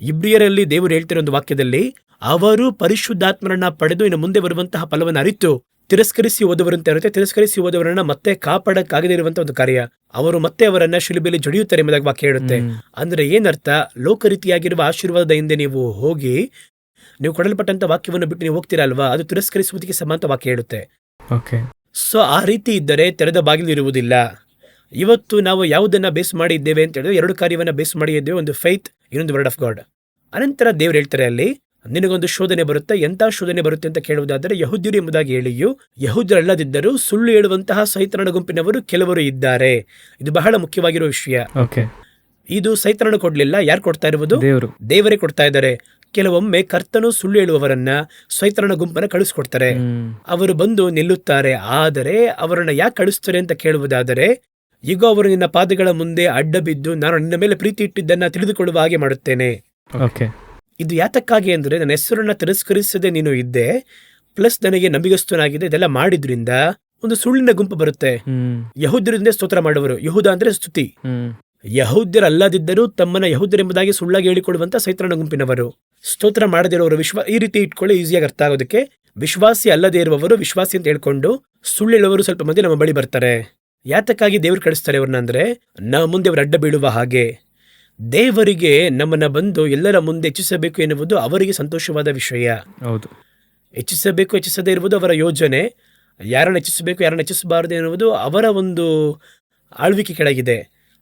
ಇಬ್ರಿಯರಲ್ಲಿ ದೇವರು ಹೇಳ್ತಿರೋ ಒಂದು ವಾಕ್ಯದಲ್ಲಿ, ಅವರು ಪರಿಶುದ್ಧಾತ್ಮರನ್ನ ಪಡೆದು ಇನ್ನು ಮುಂದೆ ಬರುವಂತಹ ಫಲವನ್ನು ಅರಿತು ತಿರಸ್ಕರಿಸಿ ಹೋದವರಂತ ಇರುತ್ತೆ. ತಿರಸ್ಕರಿಸಿ ಹೋದವರನ್ನ ಮತ್ತೆ ಕಾಪಾಡಕ್ಕಾಗದೇ ಇರುವಂತಹ ಒಂದು ಕಾರ್ಯ. ಅವರು ಮತ್ತೆ ಅವರನ್ನ ಶಿಲುಬೆಯಲ್ಲಿ ಜಡಿಯುತ್ತಾರೆ ಎಂಬುದಾಗಿ ವಾಕ್ಯ ಹೇಳುತ್ತೆ. ಅಂದ್ರೆ ಏನರ್ಥ? ಲೋಕರೀತಿಯಾಗಿರುವ ಆಶೀರ್ವಾದದ ಹಿಂದೆ ನೀವು ಹೋಗಿ ನೀವು ಕೊಡಲ್ಪಟ್ಟಂತ ವಾಕ್ಯವನ್ನು ಬಿಟ್ಟು ನೀವು ಹೋಗ್ತೀರಾ ಅಲ್ವಾ, ಅದು ತಿರಸ್ಕರಿಸುವುದಕ್ಕೆ ಸಮಾನ ವಾಕ್ಯ ಹೇಳುತ್ತೆ. ಸೊ ಆ ರೀತಿ ಇದ್ದರೆ ತೆರೆದ ಬಾಗಿಲು ಇರುವುದಿಲ್ಲ. ಇವತ್ತು ನಾವು ಯಾವುದನ್ನ ಬೇಸ್ ಮಾಡಿ ಇದ್ದೇವೆ ಅಂತ ಹೇಳಿದ್ರೆ 2 ಕಾರ್ಯವನ್ನ ಬೇಸ್ ಮಾಡಿ ಇದ್ದೇವೆ. ಒಂದು ಫೈತ್, ಇನ್ನೊಂದು ವರ್ಡ್ ಆಫ್ ಗಾಡ್. ಅನಂತರ ದೇವ್ರು ಹೇಳ್ತಾರೆ ಅಲ್ಲಿ ನಿನಗೊಂದು ಶೋಧನೆ ಬರುತ್ತೆ. ಎಂತ ಶೋಧನೆ ಬರುತ್ತೆ ಅಂತ ಕೇಳುವುದಾದರೆ ಯಹೂದ್ಯರು ಎಂಬುದಾಗಿ ಹೇಳಿಯೂ ಯಹೂದ್ಯರಲ್ಲದಿದ್ದರೂ ಸುಳ್ಳು ಹೇಳುವಂತಹ ಸೈತಾನನ ಗುಂಪಿನವರು ಕೆಲವರು ಇದ್ದಾರೆ. ಇದು ಬಹಳ ಮುಖ್ಯವಾಗಿರುವ ವಿಷಯ. ಇದು ಸೈತಾನನು ಕೊಡ್ಲಿಲ್ಲ, ಯಾರು ಕೊಡ್ತಾ ಇರುವುದು? ದೇವರೇ ಕೊಡ್ತಾ ಇದ್ದಾರೆ. ಕೆಲವೊಮ್ಮೆ ಕರ್ತನು ಸುಳ್ಳು ಹೇಳುವವರನ್ನ ಸೈತಾನನ ಗುಂಪನ್ನ ಕಳಿಸ್ಕೊಡ್ತಾರೆ. ಅವರು ಬಂದು ನಿಲ್ಲುತ್ತಾರೆ. ಆದರೆ ಅವರನ್ನ ಯಾಕೆ ಕಳಿಸ್ತಾರೆ ಅಂತ ಕೇಳುವುದಾದರೆ, ಈಗ ಅವರು ನಿನ್ನ ಪಾದಗಳ ಮುಂದೆ ಅಡ್ಡ ಬಿದ್ದು ನಾನು ನಿನ್ನ ಮೇಲೆ ಪ್ರೀತಿ ಇಟ್ಟಿದ್ದನ್ನ ತಿಳಿದುಕೊಳ್ಳುವ ಹಾಗೆ ಮಾಡುತ್ತೇನೆ. ಇದು ಯಾತಕ್ಕಾಗಿ ಅಂದ್ರೆ ನನ್ನ ಹೆಸರನ್ನ ತಿರಸ್ಕರಿಸದೆ ನೀನು ಇದ್ದೆ, ಪ್ಲಸ್ ನನಗೆ ನಂಬಿಗಸ್ತನಾಗಿದೆ, ಇದೆಲ್ಲ ಮಾಡಿದ್ರಿಂದ ಒಂದು ಸುಳ್ಳಿನ ಗುಂಪು ಬರುತ್ತೆ. ಯಹೂದ್ಯರಿಂದ ಸ್ತೋತ್ರ ಮಾಡುವರು. ಯಹೂದ ಅಂದ್ರೆ ಸ್ತುತಿ. ಯಹೂದ್ಯರಲ್ಲದಿದ್ದರೂ ತಮ್ಮನ್ನ ಯಹೂದ್ಯರೆಂಬುದಾಗಿ ಸುಳ್ಳಾಗಿ ಹೇಳಿಕೊಳ್ಳುವಂತ ಸೈತಾನನ ಗುಂಪಿನವರು. ಸ್ತೋತ್ರ ಮಾಡದಿರೋರು ಈ ರೀತಿ ಇಟ್ಕೊಳ್ಳಿ, ಈಸಿಯಾಗಿ ಅರ್ಥ ಆಗೋದಕ್ಕೆ. ವಿಶ್ವಾಸಿ ಅಲ್ಲದೇ ಇರುವವರು ವಿಶ್ವಾಸಿ ಅಂತ ಹೇಳ್ಕೊಂಡು ಸುಳ್ಳು ಹೇಳುವವರು ಸ್ವಲ್ಪ ಮಂದಿ ನಮ್ಮ ಬಳಿ ಬರ್ತಾರೆ. ಯಾತಕ್ಕಾಗಿ ದೇವರು ಕಳಿಸ್ತಾರೆ ಅವ್ರನ್ನ ಅಂದ್ರೆ ನಾವು ಮುಂದೆ ಅವರು ಅಡ್ಡ ಬೀಳುವ ಹಾಗೆ. ದೇವರಿಗೆ ನಮ್ಮನ್ನ ಬಂದು ಎಲ್ಲರ ಮುಂದೆ ಹೆಚ್ಚಿಸಬೇಕು ಎನ್ನುವುದು ಅವರಿಗೆ ಸಂತೋಷವಾದ ವಿಷಯ. ಹೆಚ್ಚಿಸಬೇಕು, ಹೆಚ್ಚಿಸದೇ ಇರುವುದು ಅವರ ಯೋಜನೆ. ಯಾರನ್ನ ಹೆಚ್ಚಿಸಬೇಕು, ಯಾರನ್ನ ಹೆಚ್ಚಿಸಬಾರದು ಎನ್ನುವುದು ಅವರ ಒಂದು ಆಳ್ವಿಕೆ ಕೆಳಗಿದೆ.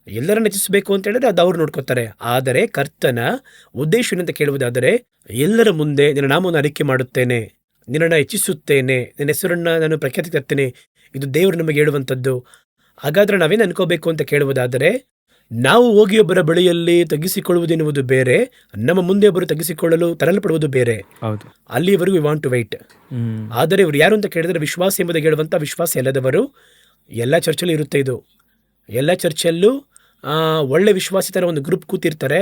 ಎಲ್ಲರನ್ನ ಹೆಚ್ಚಿಸಬೇಕು ಅಂತ ಹೇಳಿದ್ರೆ ಅದು ಅವ್ರು ನೋಡ್ಕೋತಾರೆ. ಆದರೆ ಕರ್ತನ ಉದ್ದೇಶ ಏನಂತ ಕೇಳುವುದಾದರೆ, ಎಲ್ಲರ ಮುಂದೆ ನಿನ್ನ ನಾಮವನ್ನು ಅರಿಕೆ ಮಾಡುತ್ತೇನೆ, ನಿನ್ನನ್ನು ಹೆಚ್ಚಿಸುತ್ತೇನೆ, ನಿನ್ನ ಹೆಸರನ್ನ ನಾನು ಪ್ರಖ್ಯಾತಿ ತರ್ತೇನೆ. ಇದು ದೇವರು ನಮಗೆ ಹೇಳುವಂಥದ್ದು. ಹಾಗಾದ್ರೆ ನಾವೇನು ಅನ್ಕೋಬೇಕು ಅಂತ ಕೇಳುವುದಾದರೆ, ನಾವು ಹೋಗಿ ಒಬ್ಬರ ಬಳಿಯಲ್ಲಿ ತಗ್ಗಿಸಿಕೊಳ್ಳುವುದೆನ್ನುವುದು ಬೇರೆ, ನಮ್ಮ ಮುಂದೆ ಒಬ್ಬರು ತಗ್ಗಿಸಿಕೊಳ್ಳಲು ತರಲ್ಪಡುವುದು ಬೇರೆ. ಅಲ್ಲಿವರೆಗೂ ವಿ ವಾಂಟ್ ಟು ವೈಟ್. ಆದರೆ ಇವರು ಯಾರು ಅಂತ ಕೇಳಿದ್ರೆ ವಿಶ್ವಾಸ ಎಂಬುದಾಗಿ ಹೇಳುವಂಥ ವಿಶ್ವಾಸ ಎಲ್ಲದವರು. ಎಲ್ಲ ಚರ್ಚಲ್ಲೂ ಇರುತ್ತೆ ಇದು. ಎಲ್ಲ ಚರ್ಚಲ್ಲೂ ಒಳ್ಳೆ ವಿಶ್ವಾಸಿತರ ಒಂದು ಗ್ರೂಪ್ ಕೂತಿರ್ತಾರೆ.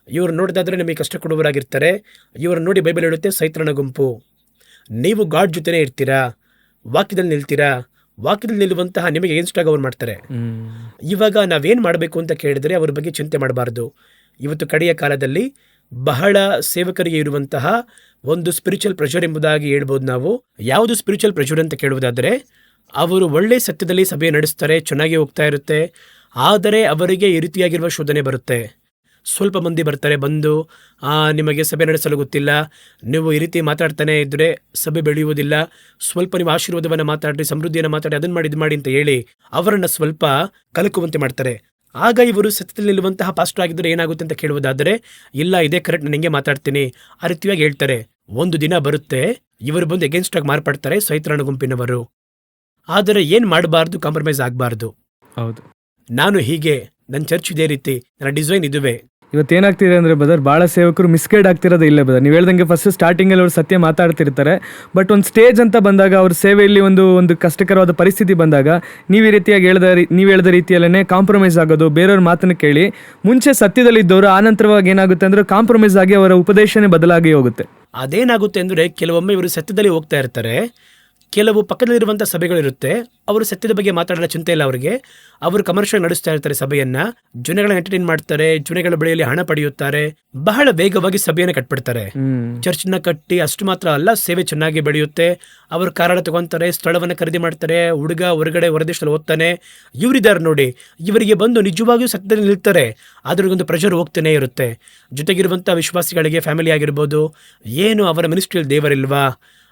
ಇವರು ನೋಡಿದಾದ್ರೆ ನಿಮಗೆ ಕಷ್ಟ ಕೊಡುವವರಾಗಿರ್ತಾರೆ. ಇವರು ನೋಡಿ ಬೈಬಲ್ ಹೇಳುತ್ತೆ ಸೈತಾನನ ಗುಂಪು. ನೀವು ಗಾಡ್ ಜೊತೆನೇ ಇರ್ತೀರಾ, ವಾಕ್ಯದಲ್ಲಿ ನಿಲ್ತೀರಾ, ವಾಕ್ಯದಲ್ಲಿ ನಿಲ್ಲುವಂತಹ ನಿಮಗೆ ಏನ್ಸ್ಟಾಗಿ ಅವ್ರು ಮಾಡ್ತಾರೆ. ಇವಾಗ ನಾವೇನು ಮಾಡಬೇಕು ಅಂತ ಕೇಳಿದ್ರೆ ಅವ್ರ ಬಗ್ಗೆ ಚಿಂತೆ ಮಾಡಬಾರ್ದು. ಇವತ್ತು ಕಡೆಯ ಕಾಲದಲ್ಲಿ ಬಹಳ ಸೇವಕರಿಗೆ ಇರುವಂತಹ ಒಂದು ಸ್ಪಿರಿಚುವಲ್ ಪ್ರೆಷರ್ ಎಂಬುದಾಗಿ ಹೇಳ್ಬೋದು ನಾವು. ಯಾವುದು ಸ್ಪಿರಿಚುವಲ್ ಪ್ರೆಷರ್ ಅಂತ ಕೇಳುವುದಾದರೆ, ಅವರು ಒಳ್ಳೆ ಸತ್ಯದಲ್ಲಿ ಸಭೆ ನಡೆಸ್ತಾರೆ, ಚೆನ್ನಾಗಿ ಹೋಗ್ತಾ ಇರುತ್ತೆ. ಆದರೆ ಅವರಿಗೆ ಈ ರೀತಿಯಾಗಿರುವ ಶೋಧನೆ ಬರುತ್ತೆ. ಸ್ವಲ್ಪ ಮಂದಿ ಬರ್ತಾರೆ, ಬಂದು ನಿಮಗೆ ಸಭೆ ನಡೆಸಲು ಗೊತ್ತಿಲ್ಲ, ನೀವು ಈ ರೀತಿ ಮಾತಾಡ್ತಾನೆ ಇದ್ದರೆ ಸಭೆ ಬೆಳೆಯುವುದಿಲ್ಲ, ಸ್ವಲ್ಪ ನೀವು ಆಶೀರ್ವಾದವನ್ನು ಮಾತಾಡಿ, ಸಮೃದ್ಧಿಯನ್ನು ಮಾತಾಡಿ, ಅದನ್ನು ಮಾಡಿ ಇದು ಮಾಡಿ ಅಂತ ಹೇಳಿ ಅವರನ್ನು ಸ್ವಲ್ಪ ಕಲಕುವಂತೆ ಮಾಡ್ತಾರೆ. ಆಗ ಇವರು ಸತ್ಯದಲ್ಲಿ ನಿಲ್ಲುವಂತಹ ಪಾಸ್ಟರ್ ಆಗಿದ್ದರೆ ಏನಾಗುತ್ತೆ ಅಂತ ಕೇಳುವುದಾದರೆ, ಇಲ್ಲ ಇದೇ ಕರೆಕ್ಟ್, ನಾನು ಹಿಂಗೆ ಮಾತಾಡ್ತೀನಿ ಆ ರೀತಿಯಾಗಿ ಹೇಳ್ತಾರೆ. ಒಂದು ದಿನ ಬರುತ್ತೆ, ಇವರು ಬಂದು ಎಗೇನ್ಸ್ಟ್ ಆಗಿ ಮಾರ್ಪಡ್ತಾರೆ, ಸೈತಾನ ಗುಂಪಿನವರು. ಆದರೆ ಏನು ಮಾಡಬಾರ್ದು, ಕಾಂಪ್ರಮೈಸ್ ಆಗಬಾರ್ದು. ಹೌದು, ನಾನು ಹೀಗೆ, ನನ್ನ ಚರ್ಚ್ ಇದೇ ರೀತಿ, ನನ್ನ ಡಿಸೈನ್ ಇದುವೇ. ಇವತ್ತೇನಾಗ್ತಿದೆ ಅಂದರೆ ಬದರ್, ಭಾಳ ಸೇವಕರು ಮಿಸ್ಗೈಡ್ ಆಗ್ತಿರೋದೇ ಇಲ್ಲ ಬದರ್. ನೀವು ಹೇಳ್ದಂಗೆ ಫಸ್ಟ್ ಸ್ಟಾರ್ಟಿಂಗಲ್ಲಿ ಅವ್ರು ಸತ್ಯ ಮಾತಾಡ್ತಿರ್ತಾರೆ, ಬಟ್ ಒಂದು ಸ್ಟೇಜ್ ಅಂತ ಬಂದಾಗ ಅವ್ರ ಸೇವೆಯಲ್ಲಿ ಒಂದು ಕಷ್ಟಕರವಾದ ಪರಿಸ್ಥಿತಿ ಬಂದಾಗ ನೀವು ಈ ರೀತಿಯಾಗಿ ನೀವು ಹೇಳಿದ ರೀತಿಯಲ್ಲೇ ಕಾಂಪ್ರಮೈಸ್ ಆಗೋದು, ಬೇರೆಯವ್ರ ಮಾತನ್ನು ಕೇಳಿ ಮುಂಚೆ ಸತ್ಯದಲ್ಲಿದ್ದವರು ಆನಂತರವಾಗಿ ಏನಾಗುತ್ತೆ ಅಂದರೆ ಕಾಂಪ್ರಮೈಸ್ ಆಗಿ ಅವರ ಉಪದೇಶನೇ ಬದಲಾಗಿ ಹೋಗುತ್ತೆ. ಅದೇನಾಗುತ್ತೆ ಅಂದರೆ ಕೆಲವೊಮ್ಮೆ ಇವರು ಸತ್ಯದಲ್ಲಿ ಹೋಗ್ತಾ ಇರ್ತಾರೆ, ಕೆಲವು ಪಕ್ಕದಲ್ಲಿರುವಂಥ ಸಭೆಗಳಿರುತ್ತೆ, ಅವರು ಸತ್ಯದ ಬಗ್ಗೆ ಮಾತಾಡೋ ಚಿಂತೆ ಇಲ್ಲ ಅವರಿಗೆ. ಅವರು ಕಮರ್ಷಿಯಲ್ ನಡೆಸ್ತಾ ಇರ್ತಾರೆ ಸಭೆಯನ್ನು, ಜನಗಳನ್ನ ಎಂಟರ್ಟೈನ್ ಮಾಡ್ತಾರೆ, ಜನಗಳ ಬಳಿಯಲ್ಲಿ ಹಣ ಪಡೆಯುತ್ತಾರೆ, ಬಹಳ ವೇಗವಾಗಿ ಸಭೆಯನ್ನು ಕಟ್ಬಿಡ್ತಾರೆ. ಚರ್ಚ್ನ ಕಟ್ಟಿ ಅಷ್ಟು ಮಾತ್ರ ಅಲ್ಲ, ಸೇವೆ ಚೆನ್ನಾಗಿ ಬೆಳೆಯುತ್ತೆ. ಅವರು ಕಾರಣ ತಗೊಂತಾರೆ, ಸ್ಥಳವನ್ನು ಖರೀದಿ ಮಾಡ್ತಾರೆ, ಹುಡುಗ ಹೊರಗಡೆ ಹೊರದೇಶದಲ್ಲಿ ಓದ್ತಾನೆ, ಇವರಿದ್ದಾರೆ ನೋಡಿ, ಇವರಿಗೆ ಬಂದು ನಿಜವಾಗಿಯೂ ಸತ್ಯದಲ್ಲಿ ನಿಲ್ತಾರೆ. ಅದ್ರಿಗೊಂದು ಪ್ರೆಷರ್ ಹೋಗ್ತಾನೆ ಇರುತ್ತೆ. ಜೊತೆಗಿರುವಂಥ ವಿಶ್ವಾಸಿಗಳಿಗೆ, ಫ್ಯಾಮಿಲಿ ಆಗಿರ್ಬೋದು, ಏನು ಅವರ ಮಿನಿಸ್ಟ್ರಿಯಲ್ಲಿ ದೇವರಿಲ್ವಾ,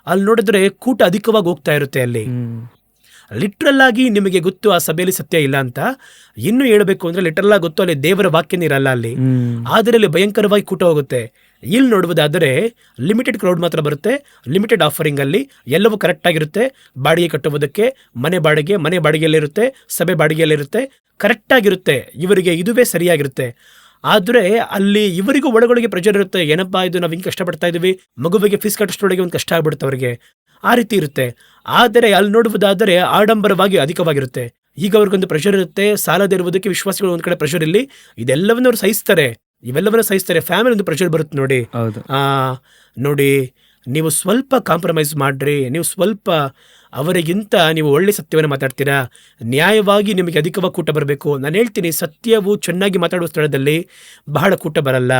ಅಲ್ಲಿ ನೋಡಿದ್ರೆ ಕೂಟ ಅಧಿಕವಾಗಿ ಹೋಗ್ತಾ ಇರುತ್ತೆ. ಅಲ್ಲಿ ಲಿಟ್ರಲ್ ಆಗಿ ನಿಮಗೆ ಗೊತ್ತು ಆ ಸಭೆಯಲ್ಲಿ ಸತ್ಯ ಇಲ್ಲ ಅಂತ. ಇನ್ನೂ ಹೇಳಬೇಕು ಅಂದ್ರೆ ಲಿಟ್ರಲ್ ಆಗಿ ಗೊತ್ತು, ಅಲ್ಲಿ ದೇವರ ವಾಕ್ಯನೇ ಇರಲ್ಲ ಅಲ್ಲಿ. ಆದರೆ ಅಲ್ಲಿ ಭಯಂಕರವಾಗಿ ಕೂಟ ಹೋಗುತ್ತೆ. ಇಲ್ಲಿ ನೋಡುವುದಾದರೆ ಲಿಮಿಟೆಡ್ ಕ್ರೌಡ್ ಮಾತ್ರ ಬರುತ್ತೆ, ಲಿಮಿಟೆಡ್ ಆಫರಿಂಗ್ ಅಲ್ಲಿ ಎಲ್ಲವೂ ಕರೆಕ್ಟ್ ಆಗಿರುತ್ತೆ. ಬಾಡಿಗೆ ಕಟ್ಟುವುದಕ್ಕೆ ಮನೆ ಬಾಡಿಗೆಯಲ್ಲಿರುತ್ತೆ, ಸಭೆ ಬಾಡಿಗೆಯಲ್ಲಿರುತ್ತೆ, ಕರೆಕ್ಟ್ ಆಗಿರುತ್ತೆ. ಇವರಿಗೆ ಇದುವೇ ಸರಿಯಾಗಿರುತ್ತೆ. ಆದರೆ ಅಲ್ಲಿ ಇವರಿಗೂ ಒಳಗೊಳಗೆ ಪ್ರೆಷರ್ ಇರುತ್ತೆ, ಏನಪ್ಪಾ ಇದು, ನಾವು ಹಿಂಗೆ ಕಷ್ಟಪಡ್ತಾ ಇದೀವಿ, ಮಗುವಿಗೆ ಫೀಸ್ ಕಟ್ಟಿಸೋಳಗೆ ಒಂದು ಕಷ್ಟ ಆಗ್ಬಿಡುತ್ತೆ ಅವರಿಗೆ, ಆ ರೀತಿ ಇರುತ್ತೆ. ಆದರೆ ಅಲ್ಲಿ ನೋಡುವುದಾದರೆ ಆಡಂಬರವಾಗಿ ಅಧಿಕವಾಗಿರುತ್ತೆ. ಈಗ ಅವ್ರಿಗೊಂದು ಪ್ರೆಷರ್ ಇರುತ್ತೆ, ಸಾಲದಿರುವುದಕ್ಕೆ ವಿಶ್ವಾಸಿಗಳು ಒಂದ್ ಕಡೆ ಪ್ರೆಷರ್, ಇಲ್ಲಿ ಇದೆಲ್ಲವನ್ನೂ ಅವ್ರು ಸಹಿಸ್ತಾರೆ, ಇವೆಲ್ಲವನ್ನೂ ಸಹಿಸ್ತಾರೆ. ಫ್ಯಾಮಿಲಿ ಒಂದು ಪ್ರೆಷರ್ ಬರುತ್ತೆ ನೋಡಿ. ನೋಡಿ, ನೀವು ಸ್ವಲ್ಪ ಕಾಂಪ್ರಮೈಸ್ ಮಾಡ್ರಿ, ನೀವು ಸ್ವಲ್ಪ ಅವರಿಗಿಂತ ನೀವು ಒಳ್ಳೆ ಸತ್ಯವನ್ನು ಮಾತಾಡ್ತೀರಾ, ನ್ಯಾಯವಾಗಿ ನಿಮಗೆ ಅಧಿಕವಾಗಿ ಕೂಟ ಬರಬೇಕು. ನಾನು ಹೇಳ್ತೀನಿ, ಸತ್ಯವು ಚೆನ್ನಾಗಿ ಮಾತಾಡುವ ಸ್ಥಳದಲ್ಲಿ ಬಹಳ ಕೂಟ ಬರಲ್ಲ,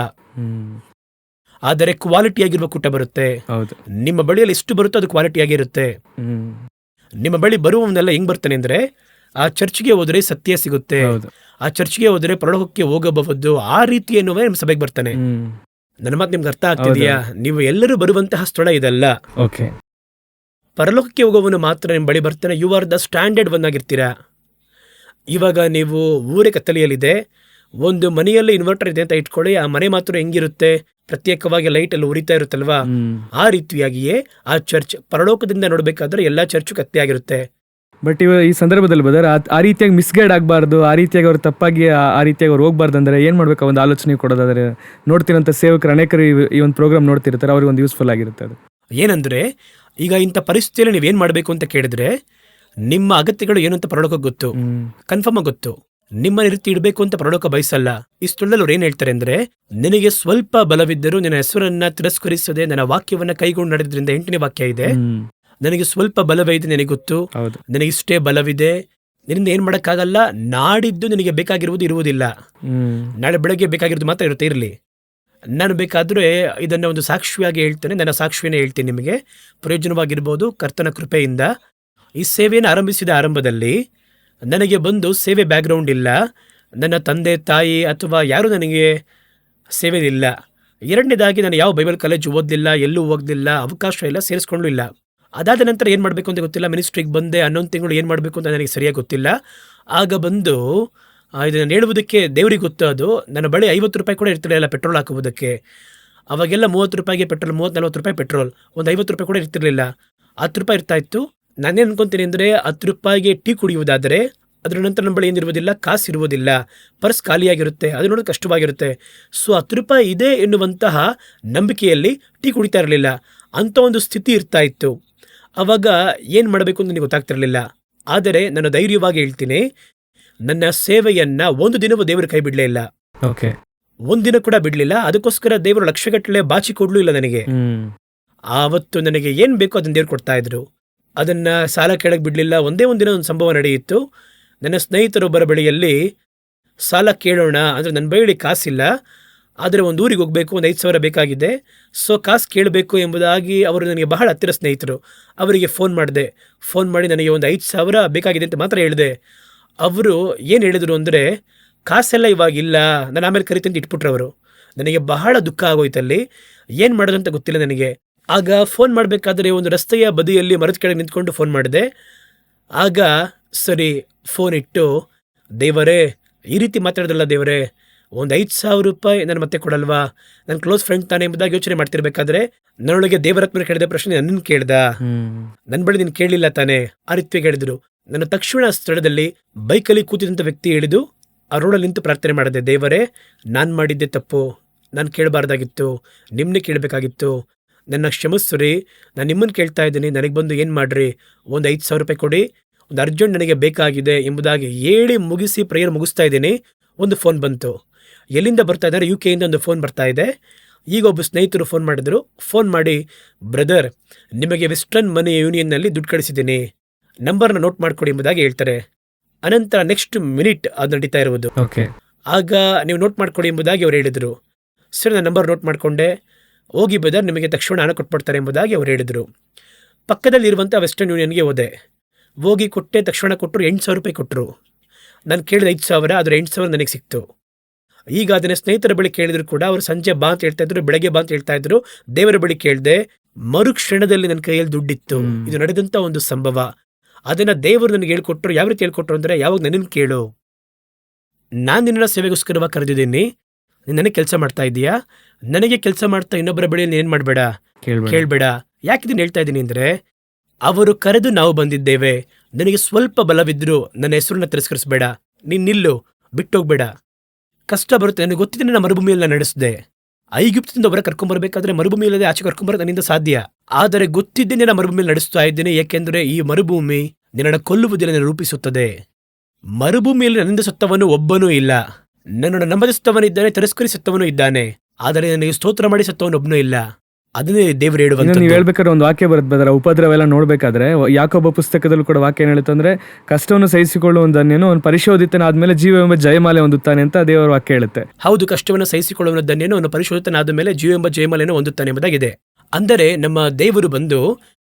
ಆದರೆ ಕ್ವಾಲಿಟಿಯಾಗಿರುವ ಕೂಟ ಬರುತ್ತೆ. ನಿಮ್ಮ ಬಳಿಯಲ್ಲಿ ಎಷ್ಟು ಬರುತ್ತೋ ಅದು ಕ್ವಾಲಿಟಿಯಾಗಿರುತ್ತೆ. ನಿಮ್ಮ ಬಳಿ ಬರುವವನ್ನೆಲ್ಲ ಹೆಂಗ್ ಬರ್ತಾನೆ ಅಂದ್ರೆ, ಆ ಚರ್ಚ್ಗೆ ಹೋದ್ರೆ ಸತ್ಯ ಸಿಗುತ್ತೆ, ಆ ಚರ್ಚ್ಗೆ ಹೋದ್ರೆ ಪರಲೋಕಕ್ಕೆ ಹೋಗಬಹುದು, ಆ ರೀತಿ ಎನ್ನುವ ನಿಮ್ಮ ಸಭೆಗೆ ಬರ್ತಾನೆ. ನನ್ನ ಮಾತು ನಿಮ್ಗೆ ಅರ್ಥ ಆಗ್ತಿದೆಯಾ? ನೀವು ಎಲ್ಲರೂ ಬರುವಂತಹ ಸ್ಥಳ ಇದಲ್ಲ. ಪರಲೋಕಕ್ಕೆ ಹೋಗೋವನು ಮಾತ್ರ ನಿಮ್ಮ ಬಳಿ ಬರ್ತಾನೆ. You are the standard one ಆಗಿರ್ತೀರಾ. ಇವಾಗ ನೀವು ಊರೇ ಕತ್ತಲೆಯಲ್ಲಿದೆ, ಒಂದು ಮನೆಯಲ್ಲಿ ಇನ್ವರ್ಟರ್ ಇದೆ ಅಂತ ಇಟ್ಕೊಳ್ಳಿ, ಆ ಮನೆ ಮಾತ್ರ ಹೆಂಗಿರುತ್ತೆ, ಪ್ರತ್ಯೇಕವಾಗಿ ಲೈಟ್ ಎಲ್ಲ ಉರಿತಾ ಇರುತ್ತಲ್ವಾ, ಆ ರೀತಿಯಾಗಿಯೇ ಆ ಚರ್ಚ್ ಪರಲೋಕದಿಂದ ನೋಡ್ಬೇಕಾದ್ರೆ ಎಲ್ಲಾ ಚರ್ಚ್ ಕತ್ತೆ ಆಗಿರುತ್ತೆ. ಬಟ್ ಈ ಸಂದರ್ಭದಲ್ಲಿ ಬದರ್ ಆ ರೀತಿಯಾಗಿ ಮಿಸ್ಗೈಡ್ ಆಗಬಾರ್ದು, ಆ ರೀತಿಯಾಗಿ ಅವ್ರು ತಪ್ಪಾಗಿ ಆ ರೀತಿಯಾಗಿ ಅವ್ರು ಹೋಗ್ಬಾರ್ದು ಅಂದರೆ ಏನು ಮಾಡ್ಬೇಕು? ಒಂದು ಆಲೋಚನೆ ಕೊಡೋದಾದ್ರೆ, ನೋಡ್ತಿರೋಂಥ ಸೇವಕರು ಅನೇಕರು ಈ ಒಂದು ಪ್ರೋಗ್ರಾಮ್ ನೋಡ್ತಿರ್ತಾರೆ, ಅವ್ರಿಗೆ ಒಂದು ಯೂಸ್ಫುಲ್ ಆಗಿರುತ್ತೆ. ಅದು ಏನಂದರೆ, ಈಗ ಇಂಥ ಪರಿಸ್ಥಿತಿಯಲ್ಲಿ ನೀವೇನು ಮಾಡಬೇಕು ಅಂತ ಕೇಳಿದ್ರೆ, ನಿಮ್ಮ ಅಗತ್ಯಗಳು ಏನು ಅಂತ ಪರಲೋಕ ಗೊತ್ತು, ಕನ್ಫರ್ಮ್ ಆಗಿ ಗೊತ್ತು. ನಿಮ್ಮ ರೀತಿ ಇಡಬೇಕು ಅಂತ ಪರಲೋಕ ಬಯಸಲ್ಲ. ಈ ಸ್ಥಳದಲ್ಲಿ ಅವ್ರು ಏನು ಹೇಳ್ತಾರೆ ಅಂದ್ರೆ, ನಿನಗೆ ಸ್ವಲ್ಪ ಬಲವಿದ್ದರೂ ನಿನ್ನ ಹೆಸರನ್ನ ತಿರಸ್ಕರಿಸದೆ ನನ್ನ ವಾಕ್ಯವನ್ನ ಕೈಗೊಂಡು ನಡೆದ್ರಿಂದ, 8ನೇ ವಾಕ್ಯ ಇದೆ, ನನಗೆ ಸ್ವಲ್ಪ ಬಲವೇ ಇದೆ, ನನಗೆ ಗೊತ್ತು, ನನಗಿಷ್ಟೇ ಬಲವಿದೆ, ನಿನ್ನಿಂದ ಏನ್ ಮಾಡಕ್ಕಾಗಲ್ಲ, ನಾಡಿದ್ದು ನಿನಗೆ ಬೇಕಾಗಿರುವುದು ಇರುವುದಿಲ್ಲ, ನಾಳೆ ಬೆಳಗ್ಗೆ ಬೇಕಾಗಿರೋದು ಮಾತ್ರ ಇರುತ್ತೆ, ಇರಲಿ. ನಾನು ಬೇಕಾದ್ರೆ ಇದನ್ನ ಒಂದು ಸಾಕ್ಷಿಯಾಗಿ ಹೇಳ್ತೇನೆ, ನನ್ನ ಸಾಕ್ಷಿಯನ್ನೇ ಹೇಳ್ತೀನಿ ನಿಮಗೆ, ಪ್ರಯೋಜನವಾಗಿರ್ಬೋದು. ಕರ್ತನ ಕೃಪೆಯಿಂದ ಈ ಸೇವೆಯನ್ನು ಆರಂಭಿಸಿದ ಆರಂಭದಲ್ಲಿ ನನಗೆ ಬಂದು ಸೇವೆ ಬ್ಯಾಕ್ಗ್ರೌಂಡ್ ಇಲ್ಲ, ನನ್ನ ತಂದೆ ತಾಯಿ ಅಥವಾ ಯಾರೂ ನನಗೆ ಸೇವೆ ಇಲ್ಲ. ಎರಡನೇದಾಗಿ ನಾನು ಯಾವ ಬೈಬಲ್ ಕಾಲೇಜ್ ಓದಲಿಲ್ಲ, ಎಲ್ಲೂ ಹೋಗ್ಲಿಲ್ಲ, ಅವಕಾಶ ಇಲ್ಲ, ಸೇರಿಸ್ಕೊಂಡು ಇಲ್ಲ. ಅದಾದ ನಂತರ ಏನು ಮಾಡಬೇಕು ಅಂತ ಗೊತ್ತಿಲ್ಲ, ಮಿನಿಸ್ಟ್ರಿಗೆ ಬಂದೆ, 11 ತಿಂಗಳು ಏನು ಮಾಡಬೇಕು ಅಂತ ನನಗೆ ಸರಿಯಾಗಿ ಗೊತ್ತಿಲ್ಲ. ಆಗ ಬಂದು ಇದನ್ನು ಹೇಳುವುದಕ್ಕೆ ದೇವರಿಗೆ ಗೊತ್ತು. ಅದು ನನ್ನ ಬಳಿ 50 ರೂಪಾಯಿ ಕೂಡ ಇರ್ತಿರಲಿಲ್ಲ ಪೆಟ್ರೋಲ್ ಹಾಕುವುದಕ್ಕೆ. ಅವಾಗೆಲ್ಲ 30 ರೂಪಾಯಿಗೆ ಪೆಟ್ರೋಲ್, 30-40 ರೂಪಾಯಿ ಪೆಟ್ರೋಲ್, ಒಂದು 50 ರೂಪಾಯಿ ಕೂಡ ಇರ್ತಿರಲಿಲ್ಲ, 10 ರೂಪಾಯಿ ಇರ್ತಾ ಇತ್ತು. ನಾನೇನು ಅನ್ಕೊಂತೀನಿ ಅಂದರೆ, 10 ರೂಪಾಯಿಗೆ ಟೀ ಕುಡಿಯುವುದಾದರೆ ಅದರ ನಂತರ ನಮ್ಮ ಬಳಿ ಏನಿರುವುದಿಲ್ಲ, ಕಾಸು ಇರುವುದಿಲ್ಲ, ಪರ್ಸ್ ಖಾಲಿಯಾಗಿರುತ್ತೆ, ಅದು ನೋಡೋದು ಕಷ್ಟವಾಗಿರುತ್ತೆ. ಸೊ 10 ರೂಪಾಯಿ ಇದೆ ಎನ್ನುವಂತಹ ನಂಬಿಕೆಯಲ್ಲಿ ಟೀ ಕುಡಿತಾ ಇರಲಿಲ್ಲ, ಅಂಥ ಒಂದು ಸ್ಥಿತಿ ಇರ್ತಾ ಇತ್ತು. ಅವಾಗ ಏನು ಮಾಡಬೇಕು ಅಂತ ನನಗೆ ಗೊತ್ತಾಗ್ತಿರಲಿಲ್ಲ. ಆದರೆ ನಾನು ಧೈರ್ಯವಾಗಿ ಹೇಳ್ತೀನಿ, ನನ್ನ ಸೇವೆಯನ್ನ ಒಂದು ದಿನವೂ ದೇವರು ಕೈ ಬಿಡಲೇ ಇಲ್ಲ, ಒಂದಿನ ಕೂಡ ಬಿಡಲಿಲ್ಲ. ಅದಕ್ಕೋಸ್ಕರ ದೇವರು ಲಕ್ಷಗಟ್ಟಲೆ ಬಾಚಿ ಕೊಡ್ಲೂ ಇಲ್ಲ ನನಗೆ. ಆವತ್ತು ನನಗೆ ಏನು ಬೇಕೋ ಅದನ್ನ ದೇವ್ರು ಕೊಡ್ತಾ ಇದ್ರು, ಅದನ್ನ ಸಾಲ ಕೇಳಕ್ಕೆ ಬಿಡಲಿಲ್ಲ. ಒಂದೇ ಒಂದಿನ ಒಂದು ಸಂಭವ ನಡೆಯಿತು. ನನ್ನ ಸ್ನೇಹಿತರೊಬ್ಬರ ಬಳಿಯಲ್ಲಿ ಸಾಲ ಕೇಳೋಣ ಅಂದರೆ, ನನ್ನ ಬಳಿ ಕಾಸಿಲ್ಲ, ಆದರೆ ಒಂದು ಊರಿಗೆ ಹೋಗಬೇಕು, ಒಂದು 5,000 ಬೇಕಾಗಿದೆ. ಸೊ ಕಾಸು ಕೇಳಬೇಕು ಎಂಬುದಾಗಿ ಅವರು ನನಗೆ ಬಹಳ ಹತ್ತಿರ ಸ್ನೇಹಿತರು. ಅವರಿಗೆ ಫೋನ್ ಮಾಡಿದೆ. ಫೋನ್ ಮಾಡಿ ನನಗೆ ಒಂದು 5,000 ಬೇಕಾಗಿದೆ ಅಂತ ಮಾತ್ರ ಹೇಳಿದೆ. ಅವರು ಏನು ಹೇಳಿದರು ಅಂದರೆ, ಕಾಸೆಲ್ಲ ಇವಾಗಿಲ್ಲ, ನಾನು ಆಮೇಲೆ ಕರಿತಂತ ಇಟ್ಬಿಟ್ರು ಅವರು. ನನಗೆ ಬಹಳ ದುಃಖ ಆಗೋಯ್ತಲ್ಲಿ. ಏನು ಮಾಡೋದು ಅಂತ ಗೊತ್ತಿಲ್ಲ ನನಗೆ. ಆಗ ಫೋನ್ ಮಾಡಬೇಕಾದ್ರೆ ಒಂದು ರಸ್ತೆಯ ಬದಿಯಲ್ಲಿ ಮರದ ಕೆಳಗೆ ನಿಂತ್ಕೊಂಡು ಫೋನ್ ಮಾಡಿದೆ. ಆಗ ಸರಿ ಫೋನ್ ಇಟ್ಟು, ದೇವರೇ ಈ ರೀತಿ ಮಾತಾಡಿದ್ರಲ್ಲ ದೇವರೇ, ಒಂದು 5,000 ರೂಪಾಯಿ ನಾನು ಮತ್ತೆ ಕೊಡಲ್ವಾ? ನನ್ನ ಕ್ಲೋಸ್ ಫ್ರೆಂಡ್ ತಾನೇ ಎಂಬುದಾಗಿ ಯೋಚನೆ ಮಾಡ್ತಿರ್ಬೇಕಾದ್ರೆ ನನ್ನೊಳಗೆ ದೇವರಾತ್ಮನ ಕೇಳಿದ ಪ್ರಶ್ನೆ ನನ್ನನ್ನು ಕೇಳ್ದ. ನನ್ನ ಬಳಿ ನೀನು ಕೇಳಲಿಲ್ಲ ತಾನೇ? ಆ ರೀತಿ ಹೇಳಿದ್ರು. ನನ್ನ ತಕ್ಷಣ ಸ್ಥಳದಲ್ಲಿ ಬೈಕಲ್ಲಿ ಕೂತಿದ್ದಂಥ ವ್ಯಕ್ತಿ ಹೇಳಿದು ಆ ರೋಡಲ್ಲಿ ನಿಂತು ಪ್ರಾರ್ಥನೆ ಮಾಡಿದೆ. ದೇವರೇ, ನಾನು ಮಾಡಿದ್ದೆ ತಪ್ಪು, ನಾನು ಕೇಳಬಾರ್ದಾಗಿತ್ತು, ನಿಮ್ಮನ್ನೇ ಕೇಳಬೇಕಾಗಿತ್ತು, ನನ್ನ ಕ್ಷಮಿಸ್ರಿ, ನಾನು ನಿಮ್ಮನ್ನು ಕೇಳ್ತಾ ಇದ್ದೀನಿ, ನನಗೆ ಬಂದು ಏನು ಮಾಡ್ರಿ, ಒಂದು 5,000 ರೂಪಾಯಿ ಕೊಡಿ, ಒಂದು ಅರ್ಜೆಂಟ್ ನನಗೆ ಬೇಕಾಗಿದೆ ಎಂಬುದಾಗಿ ಹೇಳಿ ಮುಗಿಸಿ ಪ್ರೇಯರ್ ಮುಗಿಸ್ತಾ ಇದ್ದೀನಿ. ಒಂದು ಫೋನ್ ಬಂತು. ಎಲ್ಲಿಂದ ಬರ್ತಾ ಇದ್ದಾರೆ? UK ಇಂದ ಒಂದು ಫೋನ್ ಬರ್ತಾ ಇದೆ. ಈಗ ಒಬ್ಬ ಸ್ನೇಹಿತರು ಫೋನ್ ಮಾಡಿದ್ರು. ಫೋನ್ ಮಾಡಿ, ಬ್ರದರ್, ನಿಮಗೆ ವೆಸ್ಟರ್ನ್ ಮನಿ ಯೂನಿಯನ್ನಲ್ಲಿ ದುಡ್ಡು ಕಳಿಸಿದ್ದೀನಿ, ನಂಬರ್ನ ನೋಟ್ ಮಾಡ್ಕೊಡಿ ಎಂಬುದಾಗಿ ಹೇಳ್ತಾರೆ. ಅನಂತರ ನೆಕ್ಸ್ಟ್ ಮಿನಿಟ್ ಅದು ನಡೀತಾ ಇರುವುದು. ಆಗ ನೀವು ನೋಟ್ ಮಾಡ್ಕೊಡಿ ಎಂಬುದಾಗಿ ಅವ್ರು ಹೇಳಿದರು. ಸರಿ, ನಾನು ನಂಬರ್ ನೋಟ್ ಮಾಡಿಕೊಂಡೆ. ಹೋಗಿ ಬ್ರದರ್, ನಿಮಗೆ ತಕ್ಷಣ ಹಣ ಕೊಟ್ಬಿಡ್ತಾರೆ ಎಂಬುದಾಗಿ ಅವ್ರು ಹೇಳಿದರು. ಪಕ್ಕದಲ್ಲಿರುವಂಥ ವೆಸ್ಟರ್ನ್ ಯೂನಿಯನ್ಗೆ ಹೋದೆ. ಹೋಗಿ ಕೊಟ್ಟೆ. ತಕ್ಷಣ ಕೊಟ್ಟರು. 8,000 ರೂಪಾಯಿ ಕೊಟ್ಟರು. ನಾನು ಕೇಳಿದ 5,000, ಆದರೆ 8,000 ನನಗೆ ಸಿಕ್ತು. ಈಗ ಅದನ್ನ ಸ್ನೇಹಿತರ ಬಳಿ ಕೇಳಿದ್ರು ಕೂಡ ಅವರು ಸಂಜೆ ಬಾ ಅಂತ ಹೇಳ್ತಾ ಇದ್ರು, ಬೆಳಗ್ಗೆ ಬಾ ಅಂತ ಹೇಳ್ತಾ ಇದ್ರು. ದೇವರ ಬಳಿ ಕೇಳಿದೆ. ಮರುಕ್ಷಣದಲ್ಲಿ ನನ್ನ ಕೈಯಲ್ಲಿ ದುಡ್ಡಿತ್ತು. ಇದು ನಡೆದಂಥ ಒಂದು ಸಂಭವ. ಅದನ್ನ ದೇವರು ನನಗೆ ಹೇಳ್ಕೊಟ್ರು. ಯಾವ ರೀತಿ ಹೇಳ್ಕೊಟ್ರು ಅಂದರೆ, ಯಾವಾಗ ನನ್ನನ್ನು ಕೇಳು, ನಾನು ನಿನ್ನ ಸೇವೆಗೋಸ್ಕರವಾಗಿ ಕರೆದಿದ್ದೀನಿ, ನೀನು ನನಗೆ ಕೆಲಸ ಮಾಡ್ತಾ ಇದೀಯಾ, ನನಗೆ ಕೆಲಸ ಮಾಡ್ತಾ ಇನ್ನೊಬ್ಬರ ಬಳಿಯಲ್ಲಿ ಏನು ಮಾಡಬೇಡ, ಕೇಳಬೇಡ. ಯಾಕೆ ಇದನ್ನು ಹೇಳ್ತಾ ಇದ್ದೀನಿ ಅಂದರೆ, ಅವರು ಕರೆದು ನಾವು ಬಂದಿದ್ದೇವೆ. ನನಗೆ ಸ್ವಲ್ಪ ಬಲವಿದ್ರು ನನ್ನ ಹೆಸರನ್ನ ತಿರಸ್ಕರಿಸಬೇಡ, ನೀನು ನಿಲ್ಲು, ಬಿಟ್ಟೋಗ್ಬೇಡ. ಕಷ್ಟ ಬರುತ್ತೆ, ನನಗೆ ಗೊತ್ತಿದೆ. ನನ್ನ ಮರುಭೂಮಿಯಲ್ಲಿ ನಾನು ನಡೆಸಿದೆ. ಐಗುಪ್ತದಿಂದ ಹೊರ ಕರ್ಕೊಂಬರ್ಬೇಕಾದ್ರೆ ಮರುಭೂಮಿಯಲ್ಲದೆ ಆಚೆ ಕರ್ಕೊಂಬರೋದು ನನ್ನಿಂದ ಸಾಧ್ಯ. ಆದರೆ ಗೊತ್ತಿದ್ದೆ ನಿನ್ನ ಮರುಭೂಮಿಯಲ್ಲಿ ನಡೆಸ್ತಾ ಇದ್ದೇನೆ, ಏಕೆಂದರೆ ಈ ಮರುಭೂಮಿ ನಿನ್ನನ್ನು ಕೊಲ್ಲುವುದಿಲ್ಲ, ರೂಪಿಸುತ್ತದೆ. ಮರುಭೂಮಿಯಲ್ಲಿ ನನ್ನಿಂದ ಸತ್ತವನು ಒಬ್ಬನೂ ಇಲ್ಲ. ನನ್ನನ್ನು ನಂಬದೆ ಸತ್ತವನಿದ್ದಾನೆ, ತಿರಸ್ಕರಿಸುತ್ತವನು ಇದ್ದಾನೆ, ಆದರೆ ನನಗೆ ಸ್ತೋತ್ರ ಮಾಡಿ ಸತ್ತವನು ಒಬ್ಬನೂ ಇಲ್ಲ. ಅದನ್ನೇ ದೇವರು ಹೇಳುವಂತ. ನೀವು ಹೇಳ್ಬೇಕಾದ್ರೆ ಒಂದು ವಾಕ್ಯ ಬರುತ್ತೆ ಬದರ, ಉಪದ್ರವೆಲ್ಲ ನೋಡ್ಬೇಕಾದ್ರೆ ಯಾಕೋಬ ಪುಸ್ತಕದಲ್ಲೂ ಕೂಡ ವಾಕ್ಯ ಏನು ಹೇಳುತ್ತಂದ್ರೆ, ಕಷ್ಟವನ್ನು ಸಹಿಸಿಕೊಳ್ಳುವುದನ್ನೇನು ಅವನು ಪರಿಶೋಧಿತನಾದ್ಮೇಲೆ ಜೀವವೆಂಬ ಜಯಮಾಲೆ ಹೊಂದುತ್ತಾನೆ ಅಂತ ದೇವರ ವಾಕ್ಯ ಹೇಳುತ್ತೆ. ಹೌದು, ಕಷ್ಟವನ್ನು ಸಹಿಸಿಕೊಳ್ಳುವುದನ್ನೇನು ಅವನು ಪರಿಶೋಧಿತನಾದ ಮೇಲೆ ಜೀವವೆಂಬ ಜಯಮಾಲೆಯನ್ನು ಹೊಂದುತ್ತಾನೆ ಎಂಬುದಾಗಿದೆ. ಅಂದರೆ ನಮ್ಮ ದೇವರು ಬಂದು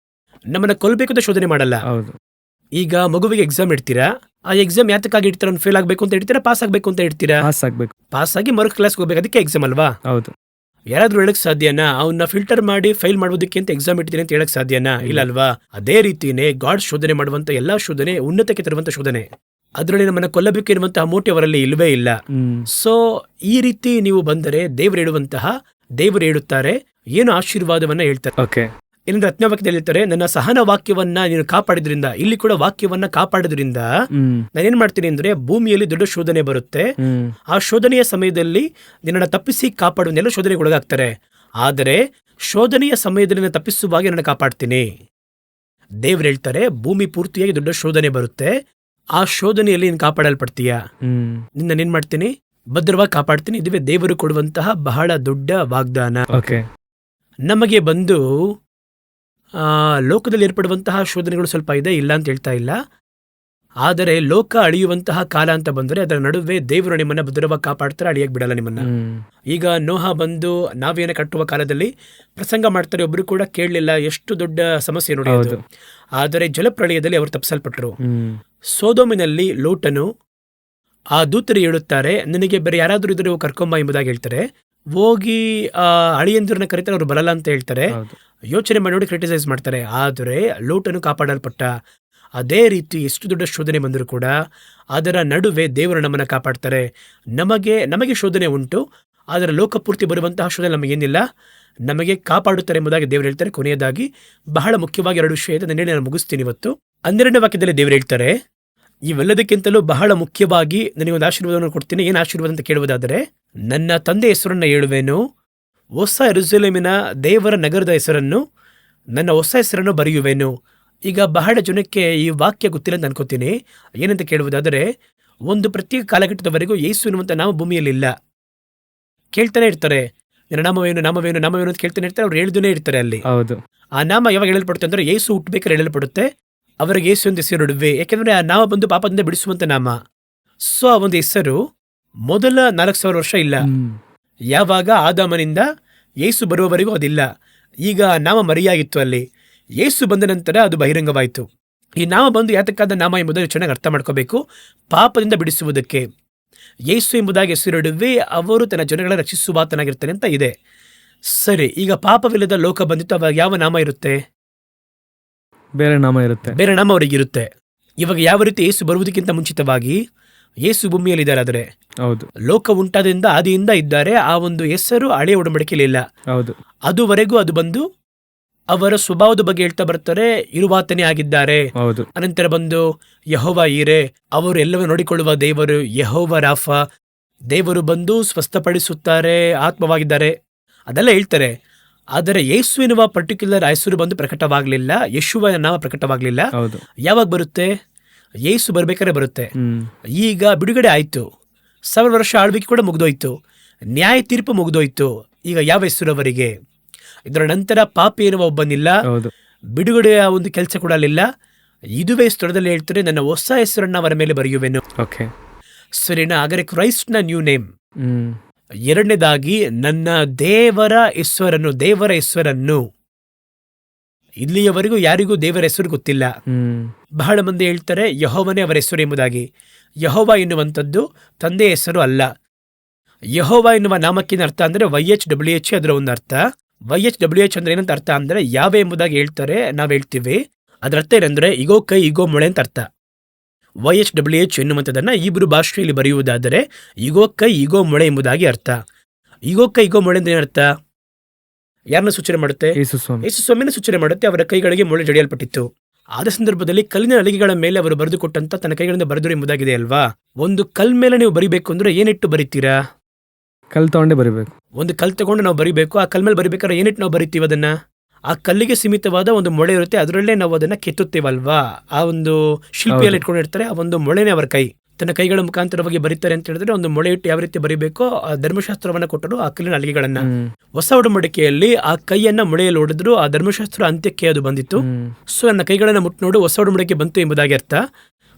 ನಮ್ಮನ್ನ ಕೊಲ್ಲಬೇಕು ಅಂತ ಶೋಧನೆ ಮಾಡಲ್ಲ. ಹೌದು. ಈಗ ಮಗುವಿಗೆ ಎಕ್ಸಾಮ್ ಇಡ್ತೀರಾ, ಆ ಎಕ್ಸಾಮ್ ಯಾತಕ್ಕಾಗಿ ಇಡ್ತೀರಾ? ಅವ್ನು ಫೇಲ್ ಆಗಬೇಕು ಅಂತ ಇಡ್ತೀರಾ, ಪಾಸ್ ಆಗಬೇಕು ಅಂತ ಇಡ್ತೀರಾ? ಪಾಸ್ ಆಗಿ ಮರು ಕ್ಲಾಸ್ಗೆ ಹೋಗ್ಬೇಕು, ಅದಕ್ಕೆ ಎಕ್ಸಾಮ್ ಅಲ್ವಾ? ಹೌದು. ಯಾರಾದ್ರೂ ಹೇಳಕ್ ಸಾಧ್ಯನಾ ಅವನ್ನ ಫಿಲ್ಟರ್ ಮಾಡಿ ಫೈಲ್ ಮಾಡೋದಕ್ಕೆ ಅಂತ ಎಕ್ಸಾಮ್ ಇಡ್ತೀನಿ ಅಂತ ಹೇಳಕ್ ಸಾಧ್ಯನಾ? ಇಲ್ಲ ಅಲ್ವಾ? ಅದೇ ರೀತಿನೇ ಗಾಡ್ ಶೋಧನೆ ಮಾಡುವಂತ ಎಲ್ಲಾ ಶೋಧನೆ ಉನ್ನತಕ್ಕೆ ತರುವಂತ ಶೋಧನೆ. ಅದರಲ್ಲಿ ನಮ್ಮನ್ನ ಕೊಲ್ಲಬೇಕಿರುವಂತಹ ಮೋಟಿ ಅವರಲ್ಲಿ ಇಲ್ವೇ ಇಲ್ಲ. ಸೊ ಈ ರೀತಿ ನೀವು ಬಂದರೆ ದೇವರು ಹೇಳುತ್ತಾರೆ ಏನು ಆಶೀರ್ವಾದವನ್ನ ಹೇಳ್ತಾರೆ. ಇಲ್ಲಿಂದ 10ನೇ ವಾಕ್ಯದಲ್ಲಿ ಹೇಳ್ತಾರೆ, ನನ್ನ ಸಹನ ವಾಕ್ಯವನ್ನ ನೀನು ಕಾಪಾಡಿದ್ರಿಂದ, ಇಲ್ಲಿ ಕೂಡ ವಾಕ್ಯವನ್ನ ಕಾಪಾಡೋದ್ರಿಂದ ನಾನೇನ್ ಮಾಡ್ತೀನಿ ಅಂದ್ರೆ, ಭೂಮಿಯಲ್ಲಿ ದೊಡ್ಡ ಶೋಧನೆ ಬರುತ್ತೆ. ಆ ಶೋಧನೆಯ ಸಮಯದಲ್ಲಿ ನಿನ್ನನ್ನು ತಪ್ಪಿಸಿ ಕಾಪಾಡುವನ್ನೆಲ್ಲ ಶೋಧನೆಗೆ ಒಳಗಾಗ್ತಾರೆ. ಆದರೆ ಶೋಧನೆಯ ಸಮಯದಲ್ಲಿ ನಾನು ತಪ್ಪಿಸುವಾಗ ನನ್ನ ಕಾಪಾಡ್ತೀನಿ. ದೇವ್ರು ಹೇಳ್ತಾರೆ, ಭೂಮಿ ಪೂರ್ತಿಯಾಗಿ ದೊಡ್ಡ ಶೋಧನೆ ಬರುತ್ತೆ, ಆ ಶೋಧನೆಯಲ್ಲಿ ನೀನು ಕಾಪಾಡಲ್ಪಡ್ತೀಯ, ನಿನ್ನೇನ್ ಮಾಡ್ತೀನಿ, ಭದ್ರವಾಗಿ ಕಾಪಾಡ್ತೀನಿ. ಇದುವೇ ದೇವರು ಕೊಡುವಂತಹ ಬಹಳ ದೊಡ್ಡ ವಾಗ್ದಾನ. ನಮಗೆ ಬಂದು ಲೋಕದಲ್ಲಿ ಏರ್ಪಡುವಂತಹ ಶೋಧನೆಗಳು ಸ್ವಲ್ಪ ಇದೆ, ಇಲ್ಲ ಅಂತ ಹೇಳ್ತಾ ಇಲ್ಲ. ಆದರೆ ಲೋಕ ಅಳಿಯುವಂತಹ ಕಾಲ ಅಂತ ಬಂದರೆ ಅದರ ನಡುವೆ ದೇವರು ನಿಮ್ಮನ್ನ ಭದ್ರವಾಗಿ ಕಾಪಾಡ್ತಾರೆ, ಅಳಿಯಕ್ ಬಿಡಲ್ಲ ನಿಮ್ಮನ್ನ. ಈಗ ನೋಹ ಬಂದು ನಾವೇನ ಕಟ್ಟುವ ಕಾಲದಲ್ಲಿ ಪ್ರಸಂಗ ಮಾಡ್ತಾರೆ, ಒಬ್ರು ಕೂಡ ಕೇಳಲಿಲ್ಲ, ಎಷ್ಟು ದೊಡ್ಡ ಸಮಸ್ಯೆ ನೋಡಿ ಅದು. ಆದರೆ ಜಲಪ್ರಳಯದಲ್ಲಿ ಅವರು ತಪ್ಪಿಸಲ್ಪಟ್ರು. ಸೋದೋಮಿನಲ್ಲಿ ಲೋಟನು ಆ ದೂತರು ಹೇಳುತ್ತಾರೆ, ನನಗೆ ಬೇರೆ ಯಾರಾದ್ರೂ ಇದ್ರೆ ಕರ್ಕೊಂಬ ಎಂಬುದಾಗಿ ಹೇಳ್ತಾರೆ. ಹೋಗಿ ಅಳಿಯಂದಿರನ್ನ ಕರೀತಾರೆ, ಅವರು ಬರಲ್ಲ ಅಂತ ಹೇಳ್ತಾರೆ. ಯೋಚನೆ ಮಾಡಿ ನೋಡಿ, ಕ್ರಿಟಿಸೈಸ್ ಮಾಡ್ತಾರೆ. ಆದರೆ ಲೋಟನು ಕಾಪಾಡಲ್ಪಟ್ಟ. ಅದೇ ರೀತಿ ಎಷ್ಟು ದೊಡ್ಡ ಶೋಧನೆ ಬಂದರೂ ಕೂಡ ಅದರ ನಡುವೆ ದೇವರು ನಮ್ಮನ್ನು ಕಾಪಾಡ್ತಾರೆ. ನಮಗೆ ಶೋಧನೆ ಉಂಟು, ಆದರೆ ಲೋಕಪೂರ್ತಿ ಬರುವಂತಹ ಶೋಧನೆ ನಮಗೇನಿಲ್ಲ, ನಮಗೆ ಕಾಪಾಡುತ್ತಾರೆ ಎಂಬುದಾಗಿ ದೇವರು ಹೇಳ್ತಾರೆ. ಕೊನೆಯದಾಗಿ ಬಹಳ ಮುಖ್ಯವಾಗಿ 2 ವಿಷಯ ಇದೆ, ನಾನು ಮುಗಿಸ್ತೀನಿ ಇವತ್ತು. 12ನೇ ವಾಕ್ಯದಲ್ಲಿ ದೇವರು ಹೇಳ್ತಾರೆ, ಇವೆಲ್ಲದಕ್ಕಿಂತಲೂ ಬಹಳ ಮುಖ್ಯವಾಗಿ ನನಗೊಂದು ಆಶೀರ್ವಾದವನ್ನು ಕೊಡ್ತೀನಿ. ಏನು ಆಶೀರ್ವಾದ ಅಂತ ಕೇಳುವುದಾದರೆ, ನನ್ನ ತಂದೆ ಹೆಸರನ್ನ ಹೇಳುವೆನು, ಹೊಸ ಯೆರೂಸಲೇಮಿನ ದೇವರ ನಗರದ ಹೆಸರನ್ನು, ನನ್ನ ಹೊಸ ಹೆಸರನ್ನು ಬರೆಯುವೆನು. ಈಗ ಬಹಳ ಜನಕ್ಕೆ ಈ ವಾಕ್ಯ ಗೊತ್ತಿಲ್ಲ ಅಂತ ಅನ್ಕೋತೀನಿ. ಏನಂತ ಕೇಳುವುದಾದರೆ, ಒಂದು ಪ್ರತ್ಯೇಕ ಕಾಲಘಟ್ಟದವರೆಗೂ ಯೇಸು ಎನ್ನುವಂಥ ನಾಮ ಭೂಮಿಯಲ್ಲಿ ಇಲ್ಲ. ಕೇಳ್ತಾನೆ ಇರ್ತಾರೆ, ನನ್ನ ನಾಮವೇನು ನಾಮವೇನು ನಾಮವೇನು ಅಂತ ಕೇಳ್ತಾನೆ ಇರ್ತಾರೆ. ಅವ್ರು ಹೇಳ್ದೂನೇ ಇರ್ತಾರೆ ಅಲ್ಲಿ. ಆ ನಾಮ ಯಾವಾಗ ಹೇಳಲ್ಪಡುತ್ತೆ ಅಂದ್ರೆ, ಯೇಸು ಹುಟ್ಟಬೇಕಾದ್ರೆ ಹೇಳಲ್ಪಡುತ್ತೆ, ಅವರಿಗೆ ಯೇಸು ಒಂದು ಹೆಸರು ನಡುವೆ. ಯಾಕೆಂದ್ರೆ ಆ ನಾಮ ಬಂದು ಪಾಪದಿಂದ ಬಿಡಿಸುವಂತ ನಾಮ. ಸೊ ಆ ಒಂದು ಹೆಸರು ಮೊದಲ 4,000 ವರ್ಷ ಇಲ್ಲ. ಯಾವಾಗ ಆದಾಮನಿಂದ ಯೇಸು ಬರುವವರೆಗೂ ಅದಿಲ್ಲ. ಈಗ ನಾಮ ಮರೆಯಾಗಿತ್ತು ಅಲ್ಲಿ. ಯೇಸು ಬಂದ ನಂತರ ಅದು ಬಹಿರಂಗವಾಯಿತು. ಈ ನಾಮ ಬಂದು ಯಾತಕ್ಕಾದ ನಾಮ ಎಂಬುದನ್ನು ಚೆನ್ನಾಗಿ ಅರ್ಥ ಮಾಡ್ಕೋಬೇಕು. ಪಾಪದಿಂದ ಬಿಡಿಸುವುದಕ್ಕೆ. ಯೇಸು ಎಂಬುದಾಗಿ ಹೆಸರಿಡುವೆ, ಅವರು ತನ್ನ ಜನಗಳ ರಕ್ಷಿಸುವಾತನಾಗಿರ್ತಾನೆ ಅಂತ ಇದೆ. ಸರಿ, ಈಗ ಪಾಪವಿಲ್ಲದ ಲೋಕ ಬಂದಿತ್ತು, ಅವಾಗ ಯಾವ ನಾಮ ಇರುತ್ತೆ? ಬೇರೆ ನಾಮ ಇರುತ್ತೆ. ಬೇರೆ ನಾಮ ಅವರಿಗಿರುತ್ತೆ. ಇವಾಗ ಯಾವ ರೀತಿ ಯೇಸು ಬರುವುದಕ್ಕಿಂತ ಮುಂಚಿತವಾಗಿ ಯೇಸು ಭೂಮಿಯಲ್ಲಿದ್ದಾರೆ, ಆದರೆ ಹೌದು, ಲೋಕ ಉಂಟಾದಿಂದ ಆದಿಯಿಂದ ಇದ್ದಾರೆ. ಆ ಒಂದು ಹೆಸರು ಹಳೆಯ ಒಡಂಬಡಿಕೆಯಲ್ಲಿ ಇಲ್ಲ. ಹೌದು, ಅದುವರೆಗೂ ಅದು ಬಂದು ಅವರ ಸ್ವಭಾವದ ಬಗ್ಗೆ ಹೇಳ್ತಾ ಬರ್ತಾರೆ, ಇರುವಾತನೇ ಆಗಿದ್ದಾರೆ. ಹೌದು, ಅನಂತರ ಬಂದು ಯೆಹೋವ ಈರೆ, ಅವರು ಎಲ್ಲವೂ ನೋಡಿಕೊಳ್ಳುವ ದೇವರು. ಯೆಹೋವ ರಾಫ, ದೇವರು ಬಂದು ಸ್ವಸ್ಥಪಡಿಸುತ್ತಾರೆ, ಆತ್ಮವಾಗಿದ್ದಾರೆ, ಅದೆಲ್ಲ ಹೇಳ್ತಾರೆ. ಆದರೆ ಯೇಸು ಎನ್ನುವ ಪರ್ಟಿಕ್ಯುಲರ್ ಹೆಸರು ಬಂದು ಪ್ರಕಟವಾಗಲಿಲ್ಲ. ಯೇಸುವ ನಾಮ ಪ್ರಕಟವಾಗಲಿಲ್ಲ. ಹೌದು. ಯಾವಾಗ ಬರುತ್ತೆ? ಯೇಸು ಬರ್ಬೇಕಾದ್ರೆ ಬರುತ್ತೆ. ಹ್ಮ್. ಈಗ ಬಿಡುಗಡೆ ಆಯ್ತು, 1000 ವರ್ಷ ಆಳ್ವಿಕೆ ಕೂಡ ಮುಗಿದೋಯ್ತು, ನ್ಯಾಯ ತೀರ್ಪು ಮುಗಿದೋಯ್ತು. ಈಗ ಯಾವ ಹೆಸರು ಅವರಿಗೆ? ಇದರ ನಂತರ ಪಾಪಿ ಎನ್ನುವ ಒಬ್ಬನಿಲ್ಲ, ಹೌದು, ಬಿಡುಗಡೆಯ ಒಂದು ಕೆಲಸ ಕೂಡ ಅಲ್ಲಿಲ್ಲ. ಇದುವೇ ಸ್ಥಳದಲ್ಲಿ ಹೇಳ್ತಾರೆ, ನನ್ನ ಹೊಸ ಹೆಸರನ್ನ ಅವರ ಮೇಲೆ ಬರೆಯುವೆನು. ಓಕೆ, ಸರಿನಾ? ಹಾಗಾದ್ರೆ ಕ್ರೈಸ್ಟ್ನ ನ್ಯೂ ನೇಮ್. ಹ್ಮ್. ಎರಡನೇದಾಗಿ ನನ್ನ ದೇವರ ಹೆಸರನ್ನು. ಇಲ್ಲಿಯವರೆಗೂ ಯಾರಿಗೂ ದೇವರ ಹೆಸರು ಗೊತ್ತಿಲ್ಲ. ಹ್ಮ್. ಬಹಳ ಮಂದಿ ಹೇಳ್ತಾರೆ ಯೆಹೋವನೇ ಅವರ ಹೆಸರು ಎಂಬುದಾಗಿ. ಯೆಹೋವ ಎನ್ನುವಂಥದ್ದು ತಂದೆಯ ಹೆಸರು ಅಲ್ಲ. ಯೆಹೋವ ಎನ್ನುವ ನಾಮಕ್ಕಿನ ಅರ್ಥ ಅಂದ್ರೆ YHWH, ಅದರ ಒಂದು ಅರ್ಥ. YHWH ಅಂದ್ರೆ ಏನಂತ ಅರ್ಥ ಅಂದ್ರೆ ಯಾವ ಎಂಬುದಾಗಿ ಹೇಳ್ತಾರೆ, ನಾವ್ ಹೇಳ್ತೀವಿ. ಅದ್ರ ಅರ್ಥ ಏನಂದ್ರೆ ಇಗೋ ಕೈ ಇಗೋ ಮೊಳೆ ಅಂತ ಅರ್ಥ. YHWH ಎನ್ನುವಂಥದ್ದನ್ನ ಇಬ್ರು ಭಾಷೆಯಲ್ಲಿ ಬರೆಯುವುದಾದರೆ ಇಗೋ ಕೈ ಇಗೋ ಮೊಳೆ ಎಂಬುದಾಗಿ ಅರ್ಥ. ಇಗೋ ಕೈ ಇಗೋ ಮೊಳೆ ಅಂದ್ರೆ ಏನರ್ಥ? ಯಾರನ್ನ ಸೂಚನೆ ಮಾಡುತ್ತೆ? ಯೇಸು ಸ್ವಾಮಿನ ಸೂಚನೆ ಮಾಡುತ್ತೆ. ಅವರ ಕೈಗಳಿಗೆ ಮೊಳೆ ಜಡಿಯಲ್ಪಟ್ಟಿತ್ತು. ಆದ ಸಂದರ್ಭದಲ್ಲಿ ಕಲ್ಲಿನ ನಲಿಗೆಗಳ ಮೇಲೆ ಅವರು ಬರೆದು ಕೊಟ್ಟಂತ ತನ್ನ ಕೈಗಳಿಂದ ಬರೆದರು ಎಂಬುದಾಗಿದೆ ಅಲ್ವಾ. ಒಂದು ಕಲ್ ಮೇಲೆ ನೀವು ಬರಿಬೇಕು ಅಂದ್ರೆ ಏನಿಟ್ಟು ಬರಿತೀರಾ? ಕಲ್ ತಗೊಂಡೇ ಬರಿಬೇಕು. ಒಂದು ಕಲ್ ತಗೊಂಡು ನಾವು ಬರಿಬೇಕು. ಆ ಕಲ್ ಮೇಲೆ ಬರಿಬೇಕಾದ್ರೆ ಏನಿಟ್ಟು ನಾವು ಬರಿತೀವಿ ಅದನ್ನ? ಆ ಕಲ್ಲಿಗೆ ಸೀಮಿತವಾದ ಒಂದು ಮೊಳೆ ಇರುತ್ತೆ, ಅದರಲ್ಲೇ ನಾವು ಅದನ್ನ ಕೆತ್ತುತ್ತೇವಲ್ವಾ. ಆ ಒಂದು ಶಿಲ್ಪಿಯಲ್ಲಿ ಇಟ್ಕೊಂಡಿರ್ತಾರೆ, ಆ ಒಂದು ಮೊಳೆನೇ ಅವರ ಕೈ. ತನ್ನ ಕೈಗಳ ಮುಖಾಂತರವಾಗಿ ಬರೀತಾರೆ ಅಂತ ಹೇಳಿದ್ರೆ ಒಂದು ಮೊಳೆ ಇಟ್ಟು ಯಾವ ರೀತಿ ಬರಿಬೇಕೋ ಆ ಧರ್ಮಶಾಸ್ತ್ರವನ್ನ ಕೊಟ್ಟರು, ಆ ಕಲ್ಲಿನ ಅಲಿಗೆಗಳನ್ನ. ಹೊಸ ಒಡಂಬಡಿಕೆಯಲ್ಲಿ ಆ ಕೈಯನ್ನ ಮೊಳೆಯಲ್ಲಿ ಹೊಡೆದ್ರು, ಆ ಧರ್ಮಶಾಸ್ತ್ರ ಅಂತ್ಯಕ್ಕೆ ಅದು ಬಂದಿತ್ತು. ಸೊ ನನ್ನ ಕೈಗಳನ್ನ ಮುಟ್ಟು ನೋಡು, ಹೊಸ ಒಡಂಬಡಿಕೆ ಬಂತು ಎಂಬುದಾಗಿ ಅರ್ಥ.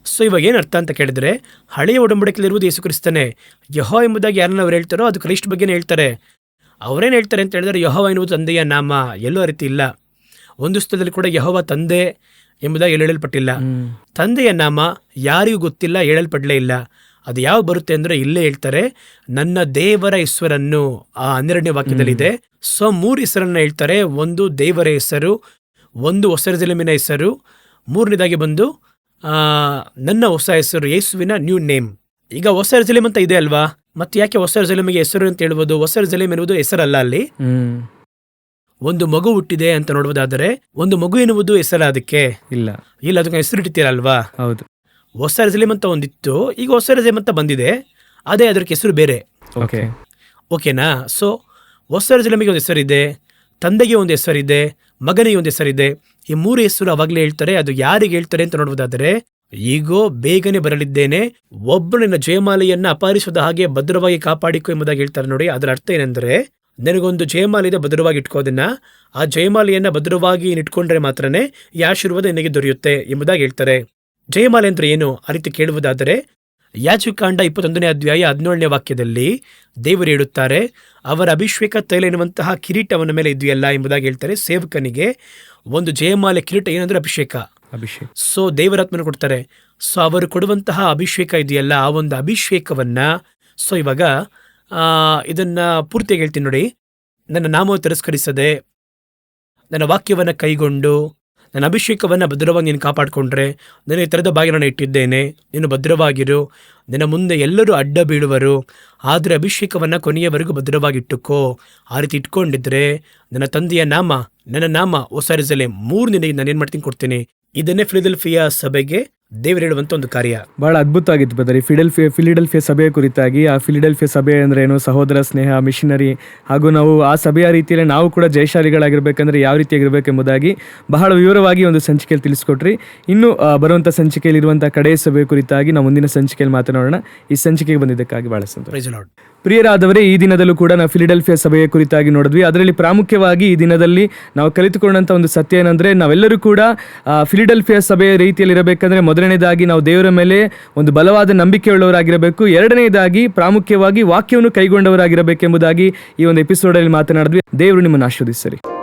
ಸೊ ಇವಾಗ ಏನ್ ಅರ್ಥ ಅಂತ ಕೇಳಿದ್ರೆ, ಹಳೆಯ ಒಡಂಬಡಿಕೆಯಲ್ಲಿರುವುದು ಯೇಸು ಕ್ರಿಸ್ತನೇ. ಯೆಹೋವ ಎಂಬುದಾಗಿ ಯಾರನ್ನ ಅವ್ರು ಹೇಳ್ತಾರೋ ಅದು ಕ್ರೈಸ್ಟ್ ಬಗ್ಗೆನೇ ಹೇಳ್ತಾರೆ. ಅವರೇನು ಹೇಳ್ತಾರೆ ಅಂತ ಹೇಳಿದ್ರೆ ಯೆಹೋವ ಎನ್ನುವುದು ತಂದೆಯ ನಾಮ. ಎಲ್ಲೋ ರೀತಿ ಇಲ್ಲ. ಒಂದು ಸ್ಥಳದಲ್ಲಿ ಕೂಡ ಯೆಹೋವ ತಂದೆ ಎಂಬುದಾಗಿ ಹೇಳಲ್ಪಟ್ಟಿಲ್ಲ. ತಂದೆಯ ನಾಮ ಯಾರಿಗೂ ಗೊತ್ತಿಲ್ಲ, ಹೇಳಲ್ಪಡಲೇ ಇಲ್ಲ. ಅದು ಯಾವಾಗ ಬರುತ್ತೆ ಅಂದ್ರೆ ಇಲ್ಲೇ ಹೇಳ್ತಾರೆ, ನನ್ನ ದೇವರ ಹೆಸರನ್ನು. ಆ 12ನೇ ವಾಕ್ಯದಲ್ಲಿದೆ. ಸೊ 3 ಹೆಸರನ್ನ ಹೇಳ್ತಾರೆ. ಒಂದು ದೇವರ ಹೆಸರು, ಒಂದು ಹೊಸ ಯೆರೂಸಲೇಮಿನ ಹೆಸರು, 3ನೇದಾಗಿ ಬಂದು ನನ್ನ ಹೊಸ ಹೆಸರು, ಯೇಸುವಿನ ನ್ಯೂ ನೇಮ್. ಈಗ ಹೊಸ ಯೆರೂಸಲೇಮ್ ಅಂತ ಇದೆ ಅಲ್ವಾ, ಮತ್ತೆ ಯಾಕೆ ಹೊಸ ಯೆರೂಸಲೇಮಿಗೆ ಹೆಸರು ಅಂತ ಹೇಳ್ಬೋದು? ಹೊಸ ಯೆರೂಸಲೇಮ್ ಎನ್ನುವುದು ಹೆಸರಲ್ಲ. ಅಲ್ಲಿ ಒಂದು ಮಗು ಹುಟ್ಟಿದೆ ಅಂತ ನೋಡುವುದಾದರೆ ಒಂದು ಮಗು ಎನ್ನುವುದು ಹೆಸರ? ಅದಕ್ಕೆ ಇಲ್ಲ, ಅದಕ್ಕೆ ಹೆಸರು ಇಡ್ತೀರಲ್ವಾ. ಹೌದು. ಹೊಸ ಯೆರೂಸಲೇಮ್ ಅಂತ ಒಂದಿತ್ತು, ಈಗ ಹೊಸ ಯೆರೂಸಲೇಮ್ ಅಂತ ಬಂದಿದೆ, ಅದೇ ಅದಕ್ಕೆ ಹೆಸರು ಬೇರೆ. ಓಕೆನಾ? ಸೊ ಹೊಸ ಯೆರೂಸಲೇಮಿಗೆ ಒಂದು ಹೆಸರಿದೆ, ತಂದೆಗೆ ಒಂದು ಹೆಸರಿದೆ, ಮಗನಿಗೆ ಒಂದು ಹೆಸರಿದೆ. ಈ 3 ಹೆಸರು ಅವಾಗಲೇ ಹೇಳ್ತಾರೆ. ಅದು ಯಾರಿಗೆ ಹೇಳ್ತಾರೆ ಅಂತ ನೋಡುವುದಾದರೆ, ಈಗೋ ಬೇಗನೆ ಬರಲಿದ್ದೇನೆ, ಒಬ್ಬರು ನಿನ್ನ ಜಯಮಾಲೆಯನ್ನ ಅಪಹರಿಸದ ಹಾಗೆ ಭದ್ರವಾಗಿ ಕಾಪಾಡಿಕೊ ಎಂಬುದಾಗಿ ಹೇಳ್ತಾರೆ. ನೋಡಿ, ಅದರ ಅರ್ಥ ಏನಂದ್ರೆ, ನನಗೊಂದು ಜಯಮಾಲೆ ಇದೆ, ಭದ್ರವಾಗಿ ಇಟ್ಕೋದನ್ನ. ಆ ಜಯಮಾಲೆಯನ್ನ ಭದ್ರವಾಗಿ ಇಟ್ಕೊಂಡ್ರೆ ಮಾತ್ರನೇ ಈ ಆಶೀರ್ವಾದ ನಿನಗೆ ದೊರೆಯುತ್ತೆ ಎಂಬುದಾಗಿ ಹೇಳ್ತಾರೆ. ಜಯಮಾಲೆ ಅಂದ್ರೆ ಏನು ಆ ರೀತಿ ಕೇಳುವುದಾದರೆ, ಯಾಜಕಕಾಂಡ 21ನೇ ಅಧ್ಯಾಯ 17ನೇ ವಾಕ್ಯದಲ್ಲಿ ದೇವರು ಹೇಳುತ್ತಾರೆ, ಅವರ ಅಭಿಷೇಕ ತೈಲ ಎನ್ನುವಂತಹ ಕಿರೀಟ ಅವನ ಮೇಲೆ ಇದೆಯಲ್ಲ ಎಂಬುದಾಗಿ ಹೇಳ್ತಾರೆ. ಸೇವಕನಿಗೆ ಒಂದು ಜಯಮಾಲೆ ಕಿರೀಟ ಏನಂದ್ರೆ ಅಭಿಷೇಕ. ಸೊ ದೇವರಾತ್ಮನ ಕೊಡ್ತಾರೆ. ಸೊ ಅವರು ಕೊಡುವಂತಹ ಅಭಿಷೇಕ ಇದೆಯಲ್ಲ, ಆ ಒಂದು ಅಭಿಷೇಕವನ್ನ. ಸೊ ಇವಾಗ ಇದನ್ನ ಪೂರ್ತಿಯಾಗಿ ಹೇಳ್ತೀನಿ ನೋಡಿ. ನನ್ನ ನಾಮವನ್ನು ತಿರಸ್ಕರಿಸದೆ ನನ್ನ ವಾಕ್ಯವನ್ನ ಕೈಗೊಂಡು ನನ್ನ ಅಭಿಷೇಕವನ್ನ ಭದ್ರವಾಗಿ ನೀನು ಕಾಪಾಡಿಕೊಂಡ್ರೆ, ನನಗೆ ತೆರೆದ ಬಾಗಿಲನ್ನು ಇಟ್ಟಿದ್ದೇನೆ, ನೀನು ಭದ್ರವಾಗಿರು. ನಿನ್ನ ಮುಂದೆ ಎಲ್ಲರೂ ಅಡ್ಡ ಬೀಳುವರು, ಆದರೆ ಅಭಿಷೇಕವನ್ನ ಕೊನೆಯವರೆಗೂ ಭದ್ರವಾಗಿಟ್ಟುಕೋ. ಆ ರೀತಿ ಇಟ್ಕೊಂಡಿದ್ರೆ ನನ್ನ ತಂದೆಯ ನಾಮ, ನನ್ನ ನಾಮ ಹೊಸ ಯೆರೂಸಲೇಮ್ 3 ನಿನಗೆ ನಾನು ಏನ್ ಮಾಡ್ತೀನಿ ಕೊಡ್ತೀನಿ. ಇದನ್ನೇ ಫಿಲಡೆಲ್ಫಿಯಾ ಸಭೆಗೆ ದೇವರು ಹೇಳುವಂತ ಒಂದು ಕಾರ್ಯ. ಬಹಳ ಅದ್ಭುತ ಆಗಿತ್ತು ಬದರಿ. ಫಿಲಡೆಲ್ಫಿಯಾ ಸಭೆಯ ಕುರಿತಾಗಿ, ಆ ಫಿಲಡೆಲ್ಫಿಯಾ ಸಭೆ ಅಂದ್ರೆ ಏನು, ಸಹೋದರ ಸ್ನೇಹ, ಮಿಷನರಿ, ಹಾಗೂ ನಾವು ಆ ಸಭೆಯ ರೀತಿಯಲ್ಲಿ ನಾವು ಕೂಡ ಜಯಶಾಲಿಗಳಾಗಿರ್ಬೇಕಂದ್ರೆ ಯಾವ ರೀತಿಯಾಗಿರ್ಬೇಕೆಂಬುದಾಗಿ ಬಹಳ ವಿವರವಾಗಿ ಒಂದು ಸಂಚಿಕೆಯಲ್ಲಿ ತಿಳಿಸ್ಕೊಟ್ರಿ. ಇನ್ನು ಬರುವಂಥ ಸಂಚಿಕೆಯಲ್ಲಿರುವಂಥ ಕಡೆಯ ಸಭೆಯ ಕುರಿತಾಗಿ ನಾವು ಮುಂದಿನ ಸಂಚಿಕೆಯಲ್ಲಿ ಮಾತನಾಡೋಣ. ಈ ಸಂಚಿಕೆಗೆ ಬಂದಿದ್ದಕ್ಕಾಗಿ ಬಹಳ ಸಂತೋಷ. ಪ್ರಿಯರಾದವರೇ, ಈ ದಿನದಲ್ಲೂ ಕೂಡ ನಾವು ಫಿಲಡೆಲ್ಫಿಯಾ ಸಭೆಯ ಕುರಿತಾಗಿ ನೋಡಿದ್ವಿ. ಅದರಲ್ಲಿ ಪ್ರಾಮುಖ್ಯವಾಗಿ ಈ ದಿನದಲ್ಲಿ ನಾವು ಕಲಿತುಕೊಂಡಂಥ ಒಂದು ಸತ್ಯ ಏನಂದ್ರೆ, ನಾವೆಲ್ಲರೂ ಕೂಡ ಫಿಲಡೆಲ್ಫಿಯಾ ಸಭೆಯ ರೀತಿಯಲ್ಲಿ ಇರಬೇಕಂದ್ರೆ ಮೊದಲು ಮೊದಲನೇದಾಗಿ ನಾವು ದೇವರ ಮೇಲೆ ಒಂದು ಬಲವಾದ ನಂಬಿಕೆಯುಳ್ಳವರಾಗಿರಬೇಕು. ಎರಡನೇದಾಗಿ ಪ್ರಾಮುಖ್ಯವಾಗಿ ವಾಕ್ಯವನ್ನು ಕೈಗೊಂಡವರಾಗಿರಬೇಕೆಂಬುದಾಗಿ ಈ ಒಂದು ಎಪಿಸೋಡಲ್ಲಿ ಮಾತನಾಡಿದ್ವಿ. ದೇವರು ನಿಮ್ಮನ್ನು ಆಶೀರ್ವದಿಸಲಿ.